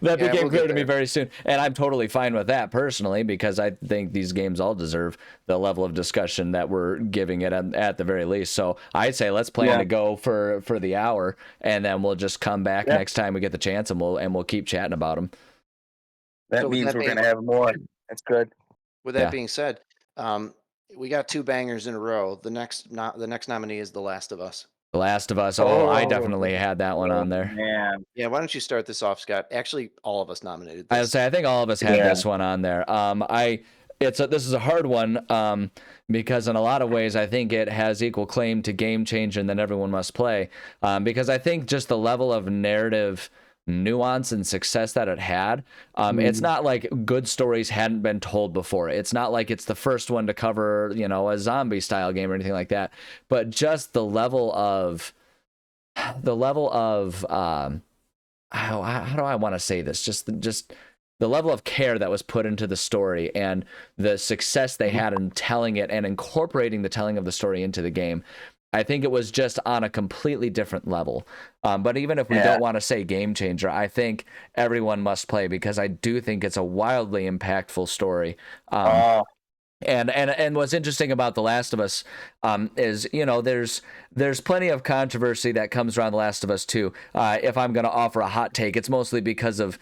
became we'll clear get to me there. very soon, and I'm totally fine with that personally because I think these games all deserve the level of discussion that we're giving it at the very least. So I'd say let's plan to go for the hour, and then we'll just come back next time we get the chance, and we'll keep chatting about them. That So with means that we're being- gonna have more. That's good. With that being said, we got 2 bangers in a row. The next nominee is The Last of Us. The Last of Us. Oh, I definitely had that one on there. Man. Yeah, why don't you start this off, Scott? Actually, all of us nominated I would this. say I think all of us had this one on there. This is a hard one because in a lot of ways I think it has equal claim to game changer and then everyone must play because I think just the level of narrative nuance and success that it had. It's not like good stories hadn't been told before. It's not like it's the first one to cover a zombie style game or anything like that. But just the level of how do I want to say this? Just the level of care that was put into the story and the success they had in telling it and incorporating the telling of the story into the game. I think it was just on a completely different level. But even if we don't want to say game changer, I think everyone must play because I do think it's a wildly impactful story. And what's interesting about The Last of Us is, there's plenty of controversy that comes around The Last of Us too. If I'm going to offer a hot take, it's mostly because of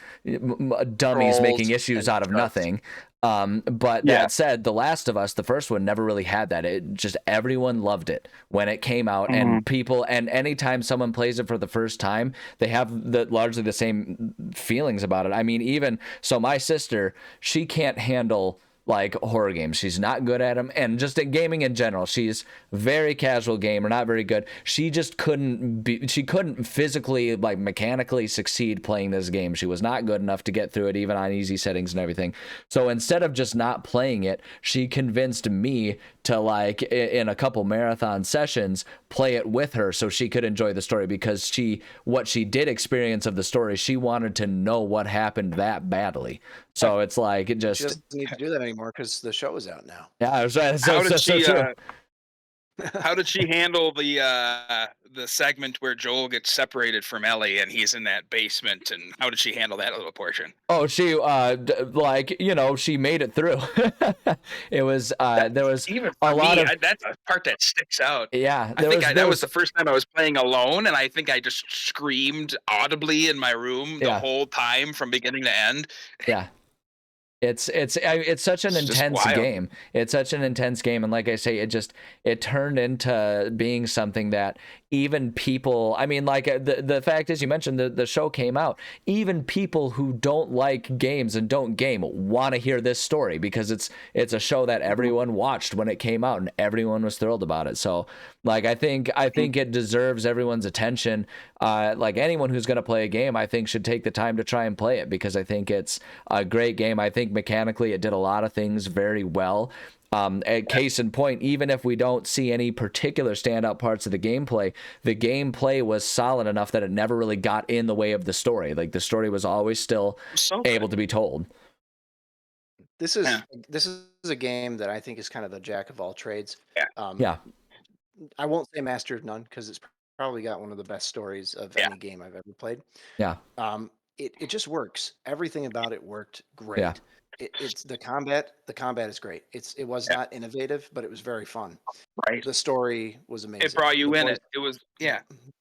dummies making issues out of nothing. But that said, The Last of Us, the first one, never really had that. It just everyone loved it when it came out, and people, and anytime someone plays it for the first time, they have largely the same feelings about it. I mean, even so, my sister, she can't handle like horror games. She's not good at them, and just at gaming in general, she's very casual gamer, not very good. She just couldn't physically, like mechanically succeed playing this game. She was not good enough to get through it, even on easy settings and everything. So instead of just not playing it, she convinced me to, like, in a couple marathon sessions, play it with her so she could enjoy the story, because what she did experience of the story, she wanted to know what happened that badly. So it's like it just She doesn't need to do that anymore because the show is out now. yeah, I was right. How did she handle the segment where Joel gets separated from Ellie and he's in that basement, and how did she handle that little portion? Oh, she she made it through. It was there was even a lot of that's a part that sticks out. yeah. I think that was the first time I was playing alone, and I think I just screamed audibly in my room the whole time from beginning to end. Yeah. It's such an intense game. It's such an intense game, and like I say, it turned into being something that even people, I mean, like the fact is, you mentioned the show came out. Even people who don't like games and don't game want to hear this story because it's a show that everyone watched when it came out and everyone was thrilled about it. So, like, I think it deserves everyone's attention. Like anyone who's going to play a game, I think should take the time to try and play it because I think it's a great game. I think mechanically it did a lot of things very well. Case in point, even if we don't see any particular standout parts of the gameplay was solid enough that it never really got in the way of the story. Like the story was always still able to be told. This is a game that I think is kind of a jack of all trades. Yeah. I won't say master of none because it's probably got one of the best stories of any game I've ever played. Yeah. It just works. Everything about it worked great. Yeah. It's the combat is great. It was not innovative, but it was very fun. Right. The story was amazing. It brought you in it. It was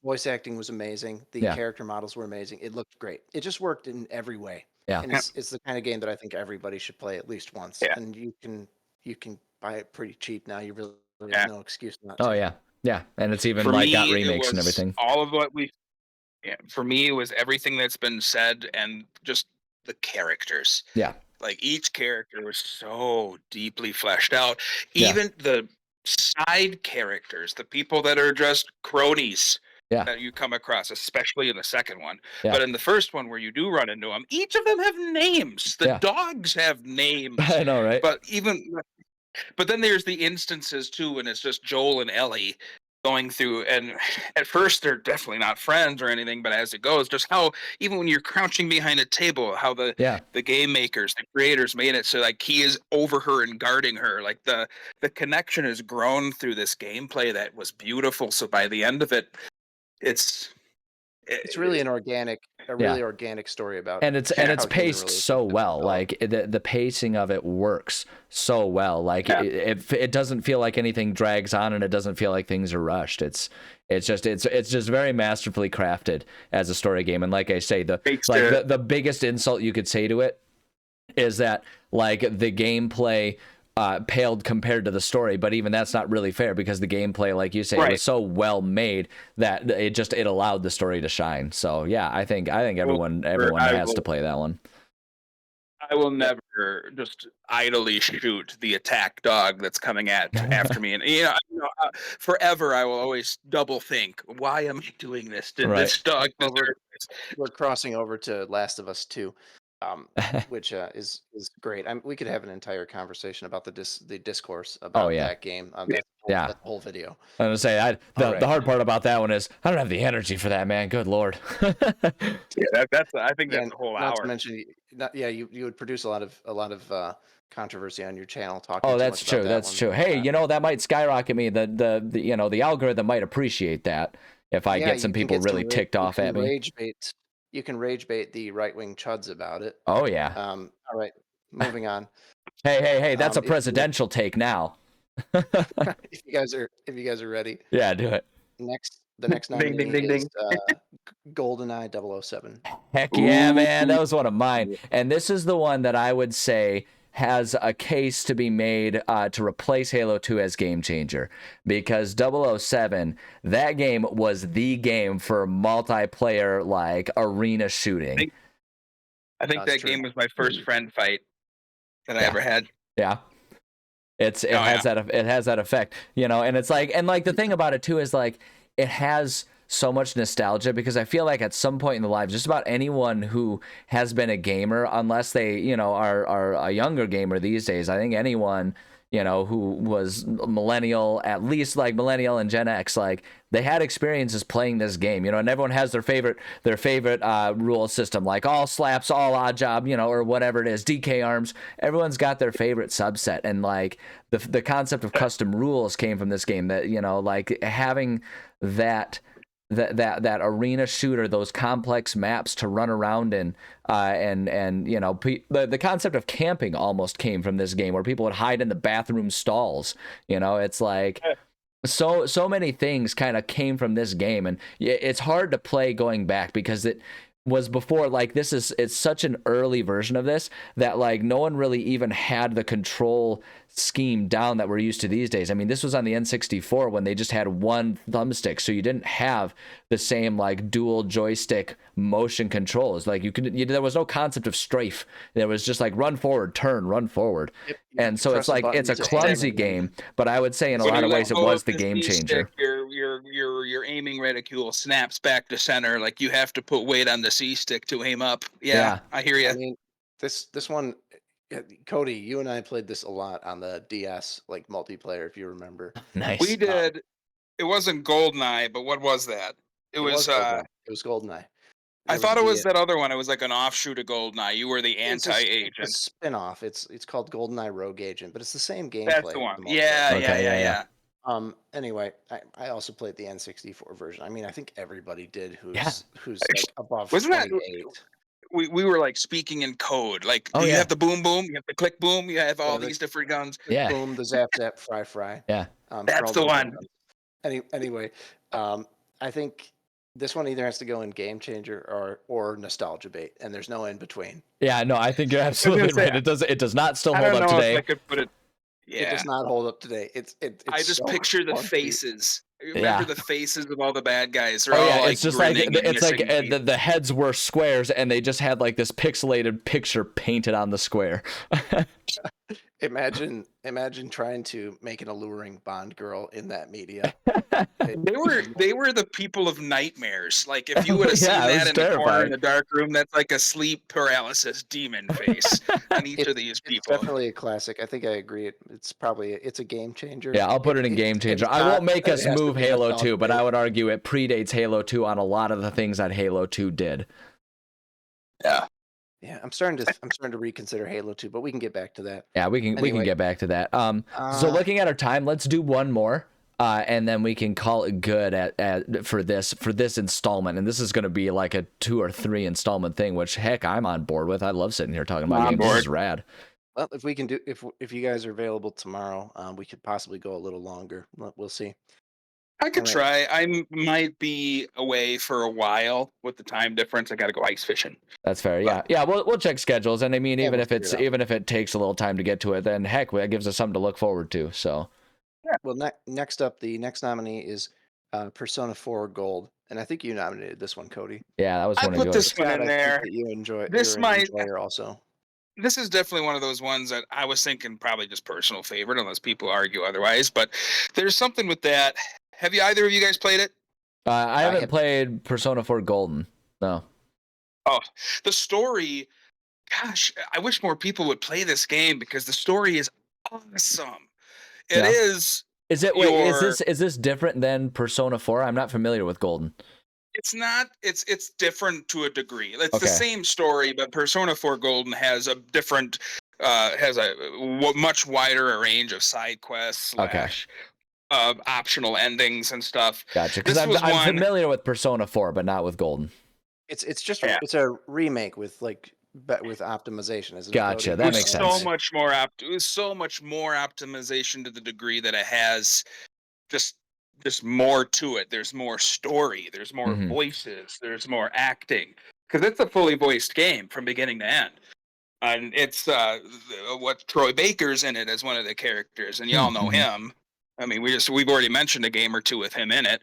Voice acting was amazing. The character models were amazing. It looked great. It just worked in every way. Yeah. And it's the kind of game that I think everybody should play at least once. Yeah. And you can buy it pretty cheap now. You really have no excuse not to. Oh yeah. Yeah. And it's even For like me, got remakes and everything. All of what for me, it was everything that's been said and just the characters. Yeah. Like each character was so deeply fleshed out. Even the side characters, the people that are just cronies, that you come across, especially in the second one. Yeah. But in the first one, where you do run into them, each of them have names. The Yeah. dogs have names. I know, right? But then there's the instances too, when it's just Joel and Ellie going through, and at first they're definitely not friends or anything, but as it goes, just how even when you're crouching behind a table, how the game makers, the creators made it so like he is over her and guarding her. Like the connection has grown through this gameplay that was beautiful. So by the end of it, it's really an really organic story about, and it's paced so well. Like the pacing of it works so well. Like it doesn't feel like anything drags on, and it doesn't feel like things are rushed. It's just very masterfully crafted as a story game. And like I say, the biggest insult you could say to it is that like the gameplay paled compared to the story, but even that's not really fair, because the gameplay, like you say, was so well made that it allowed the story to shine. So yeah, I think everyone has to play that one. I will never just idly shoot the attack dog that's coming after me, and forever I will always double think, why am I doing this? Did this dog deserve this? We're crossing over to Last of Us 2. Which is great. We could have an entire conversation about the discourse about that game. That whole video. I'm gonna say the hard part about that one is I don't have the energy for that, man. Good lord. I think that's a whole hour. Not to mention, you would produce a lot of controversy on your channel talking. Oh, that's true. That's true. Hey, that might skyrocket me. The algorithm might appreciate that if I get some people really ticked off at me. You can rage bait the right-wing chuds about it. Oh yeah. All right, moving on. Hey, that's a presidential take now. If you guys are ready. Yeah, do it. The next nominee is GoldenEye 007. Heck yeah, man. That was one of mine. And this is the one that I would say has a case to be made to replace Halo 2 as game changer, because 007, that game was the game for multiplayer like arena shooting. I think that game was my first friend fight that I ever had. Yeah. It has that effect, and it's like, the thing about it too is like it has so much nostalgia, because I feel like at some point in the lives, just about anyone who has been a gamer, unless they, are a younger gamer these days, I think anyone, who was millennial, at least like millennial and Gen X, like they had experiences playing this game, and everyone has their favorite rule system, like all slaps, all odd job, or whatever it is, DK arms. Everyone's got their favorite subset, and like the concept of custom rules came from this game. That like having that arena shooter, those complex maps to run around in, and the concept of camping almost came from this game, where people would hide in the bathroom stalls. It's like so many things kind of came from this game, and it's hard to play going back, because it was before, like, it's such an early version of this that like no one really even had the control scheme down that we're used to these days. I mean, this was on the N64 when they just had one thumbstick, so you didn't have the same like dual joystick motion controls. Like there was no concept of strafe. There was just like run forward, turn, run forward. Yep. And so it's like it's a clumsy game, but I would say in a lot of ways it was the game changer. Your aiming reticule snaps back to center. Like you have to put weight on the C stick to aim up. Yeah. I hear you. I mean, this one, Cody, you and I played this a lot on the DS, like multiplayer, if you remember. Nice. We did. It wasn't GoldenEye, but what was that? It was GoldenEye. I thought it was that other one. It was like an offshoot of GoldenEye. You were the anti-agent. It's a spin-off. It's called GoldenEye Rogue Agent, but it's the same gameplay. That's the one. Yeah. Anyway, I also played the N64 version. I mean, I think everybody did who's like above wasn't 28. We were like speaking in code. Like you have the boom boom, you have the click boom, you have all these different guns. Boom, the zap zap, fry. Yeah. That's the one. Anyway, I think this one either has to go in game changer or nostalgia bait, and there's no in between. Yeah, no, I think you're absolutely right. It does not still hold up today. I could put it. Yeah. It does not hold up today. It's I just so picture the faces Remember the faces of all the bad guys? They're Oh all yeah, like it's just like grinning and it's like missing teeth. the heads were squares, and they just had like this pixelated picture painted on the square. Imagine trying to make an alluring Bond girl in that media. They were the people of nightmares. Like if you would have Yeah, seen it that was in the corner in terrifying. the dark room, that's like a sleep paralysis demon face on each of these It's people. definitely a classic. I think I agree. It's a game changer. Yeah, I'll put it in Game Changer. I won't make us move Halo 2, but I would argue it predates Halo 2 on a lot of the things that Halo 2 did. Yeah. Yeah, I'm starting to reconsider Halo 2, but we can get back to that. Yeah, we can get back to that. So looking at our time, let's do one more. And then we can call it good for this installment. And this is going to be like a 2 or 3 installment thing, which heck, I'm on board with. I love sitting here talking about games. This is rad. Well, if we can do if you guys are available tomorrow, we could possibly go a little longer. We'll see. I could try. I might be away for a while with the time difference. I got to go ice fishing. That's fair. Yeah, yeah. We'll check schedules, and I mean, even we'll if it takes a little time to get to it, then heck, that gives us something to look forward to. So. Yeah. Well, next up, the next nominee is Persona 4 Gold, and I think you nominated this one, Cody. Yeah, that was one of yours. I put this one in there. You enjoy this. You're an enjoyer also. This is definitely one of those ones that I was thinking probably just personal favorite, unless people argue otherwise. But there's something with that. Have either of you guys played it? I haven't played Persona 4 Golden. No. Oh, the story. Gosh, I wish more people would play this game because the story is awesome. It is. Is it? Wait, is this different than Persona 4? I'm not familiar with Golden. It's not. It's different to a degree. It's the same story, but Persona 4 Golden has a different, has a much wider range of side quests / optional endings and stuff. Gotcha. Because I'm familiar with Persona 4, but not with Golden. It's it's a remake with optimization. Isn't gotcha. It, that makes sense. So much more so much more optimization to the degree that it has just more to it. There's more story. There's more voices. There's more acting. Because it's a fully voiced game from beginning to end. And it's what Troy Baker's in it as one of the characters, and y'all know him. I mean, we've already mentioned a game or two with him in it.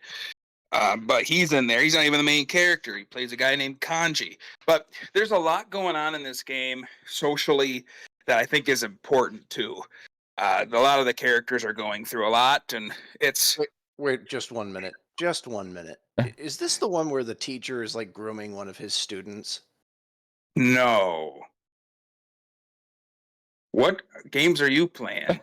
But he's in there. He's not even the main character. He plays a guy named Kanji. But there's a lot going on in this game socially that I think is important too. A lot of the characters are going through a lot, and it's. Wait, just 1 minute. Just 1 minute. Is this the one where the teacher is like grooming one of his students? No. What games are you playing?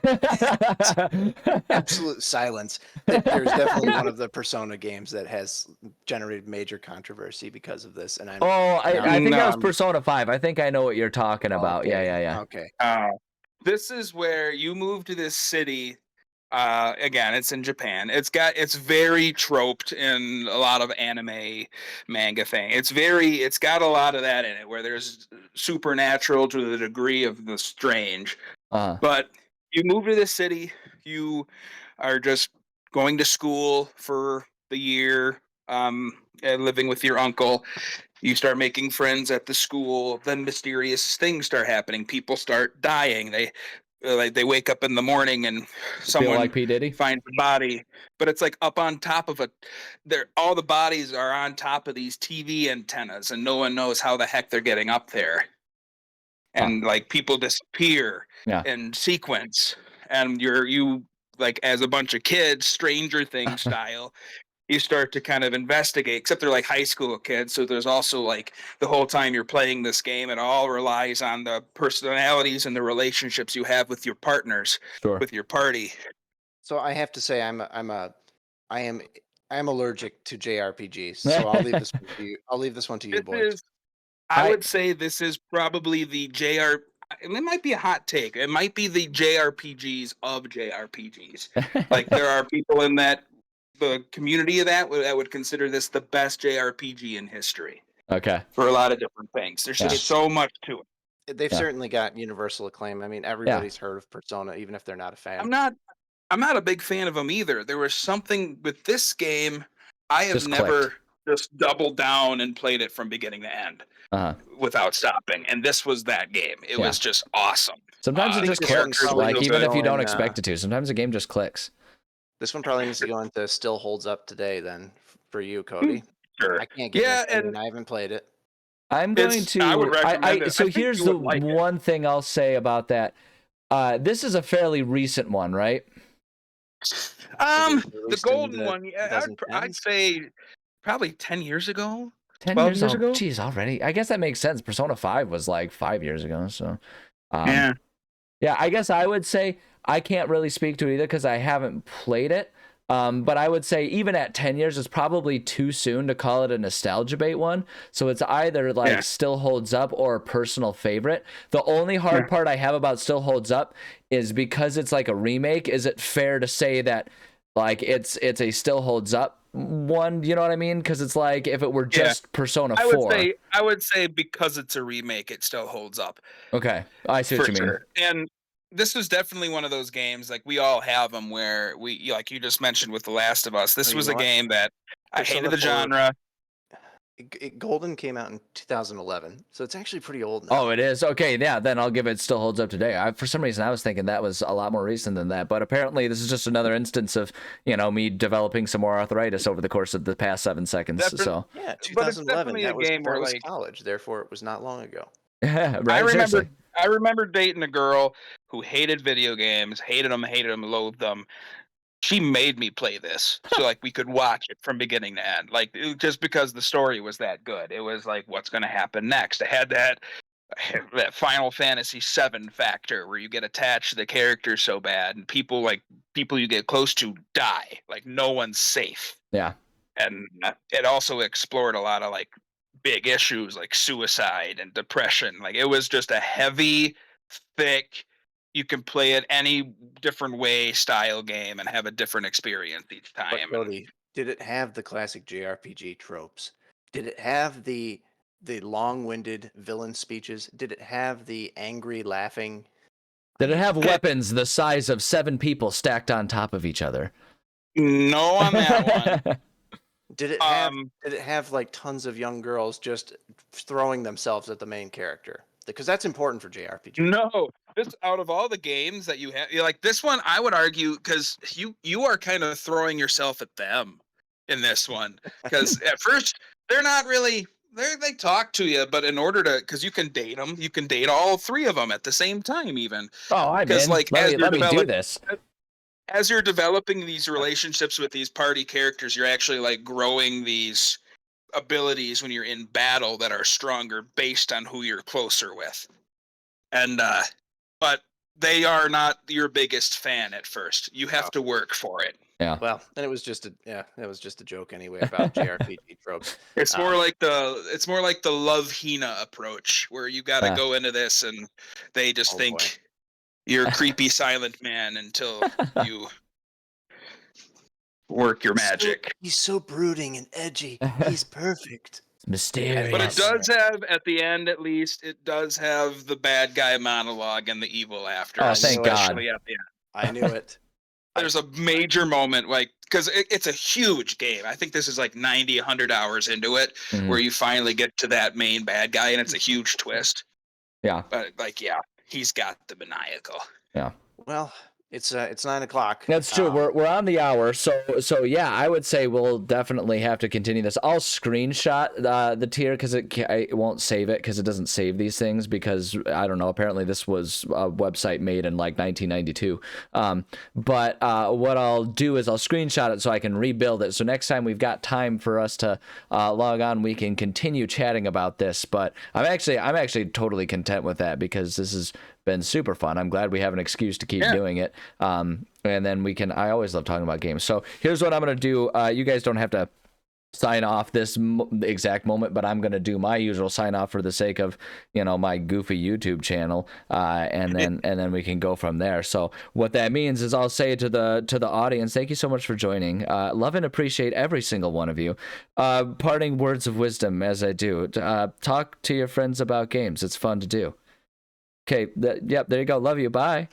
Absolute silence. There's definitely one of the Persona games that has generated major controversy because of this. And I think that was Persona 5. I think I know what you're talking about. Okay. Yeah. Okay. This is where you move to this city. Again, it's in Japan. It's very troped in a lot of anime manga thing. It's got a lot of that in it where there's supernatural to the degree of the strange. But you move to this city, you are just going to school for the year, and living with your uncle. You start making friends at the school, then mysterious things start happening. People start dying. They wake up in the morning and someone like P. Diddy? finds a body, but it's like up on top of all the bodies are on top of these TV antennas, and no one knows how the heck they're getting up there. And like people disappear in sequence, and you like as a bunch of kids, Stranger Things style. You start to kind of investigate, except they're like high school kids. So there's also like the whole time you're playing this game, it all relies on the personalities and the relationships you have with your partners, with your party. So I have to say, I am allergic to JRPGs. So I'll leave this one to you. I'll leave this one to you, boys. I would say this is probably the it might be a hot take. It might be the JRPGs of JRPGs. Like there are people in the community of that would consider this the best JRPG in history. Okay. For a lot of different things. There's just so much to it. They've certainly got universal acclaim. I mean, everybody's heard of Persona, even if they're not a fan. I'm not a big fan of them either. There was something with this game. I have never just doubled down and played it from beginning to end without stopping. And this was that game. It was just awesome. Sometimes it just clicks, like even if you don't expect it to. Sometimes the game just clicks. This one probably needs to go into still holds up today then for you, Cody. Sure. I can't give Yeah, an opinion. and I haven't played it. I'm going to. I would recommend it. So I think here's you the would like it. one thing I'll say about that. This is a fairly recent one, right? The Released in golden the one, yeah, I'd 2010s? say probably 10 years ago. 10 12 years, years ago? Geez, already. I guess that makes sense. Persona 5 was like 5 years ago. So, Yeah. yeah, I guess I would say I can't really speak to it either because I haven't played it. But I would say even at 10 years, it's probably too soon to call it a nostalgia bait one. So it's either like still holds up or a personal favorite. The only hard part I have about still holds up is because it's like a remake. Is it fair to say that like it's a still holds up one? You know what I mean? Because it's like if it were just Persona 4. I would say because it's a remake, it still holds up. Okay, I see what you mean. Sure. And this was definitely one of those games, like we all have them, where we, like you just mentioned with The Last of Us, this was a game that I hated the genre. Golden came out in 2011, so it's actually pretty old now. Oh, it is? Okay, yeah, then I'll give it still holds up today. For some reason, I was thinking that was a lot more recent than that, but apparently this is just another instance of, me developing some more arthritis over the course of the past 7 seconds. So yeah, but it's 2011, definitely a that was game before I where, was like, college, therefore it was not long ago. yeah, right. I remember dating a girl who hated video games, hated them, loathed them. She made me play this, so like we could watch it from beginning to end, like just because the story was that good. It was like, what's going to happen next? I had that Final Fantasy VII factor where you get attached to the character so bad, and people you get close to die. Like no one's safe. Yeah, and it also explored a lot of like big issues like suicide and depression. Like it was just a heavy, thick, you can play it any different way style game and have a different experience each But time. Cody, did it have the classic JRPG tropes? Did it have the long-winded villain speeches? Did it have the angry laughing? Did it have weapons the size of 7 people stacked on top of each other? No, on that one. Did it have like tons of young girls just throwing themselves at the main character? Because that's important for JRPG. No, this out of all the games that you have, like this one, I would argue because you are kind of throwing yourself at them in this one. Because at first they're not really they talk to you, but in order to, because you can date them, you can date all 3 of them at the same time, even. Oh, I'm in. Like let me do this. As you're developing these relationships with these party characters, you're actually like growing these abilities when you're in battle that are stronger based on who you're closer with. And but they are not your biggest fan at first. You have to work for it. Yeah. Well, and it was just a joke anyway about JRPG tropes. It's more like the love Hina approach, where you got to go into this and they just think you're a creepy silent man until you work your magic. He's so brooding and edgy. He's perfect. It's mysterious. But it does have, at the end at least, it does have the bad guy monologue and the evil after. Oh, thank God. At the end. I knew it. There's a major moment, like, because it's a huge game. I think this is like 90, 100 hours into it, where you finally get to that main bad guy, and it's a huge twist. Yeah. But, like, yeah, he's got the maniacal. Yeah. Well, it's 9 o'clock. That's true. We're on the hour, so yeah, I would say we'll definitely have to continue this. I'll screenshot the tier because it won't save it because it doesn't save these things because I don't know. Apparently, this was a website made in like 1992. But what I'll do is I'll screenshot it so I can rebuild it. So next time we've got time for us to log on, we can continue chatting about this. But I'm actually totally content with that because this has been super fun. I'm glad we have an excuse to keep doing it. And then I always love talking about games. So here's what I'm going to do. You guys don't have to sign off this exact moment, but I'm going to do my usual sign off for the sake of, my goofy YouTube channel. And then we can go from there. So what that means is I'll say to the audience, thank you so much for joining. Love and appreciate every single one of you. Parting words of wisdom as I do. Talk to your friends about games. It's fun to do. Okay, there you go. Love you. Bye.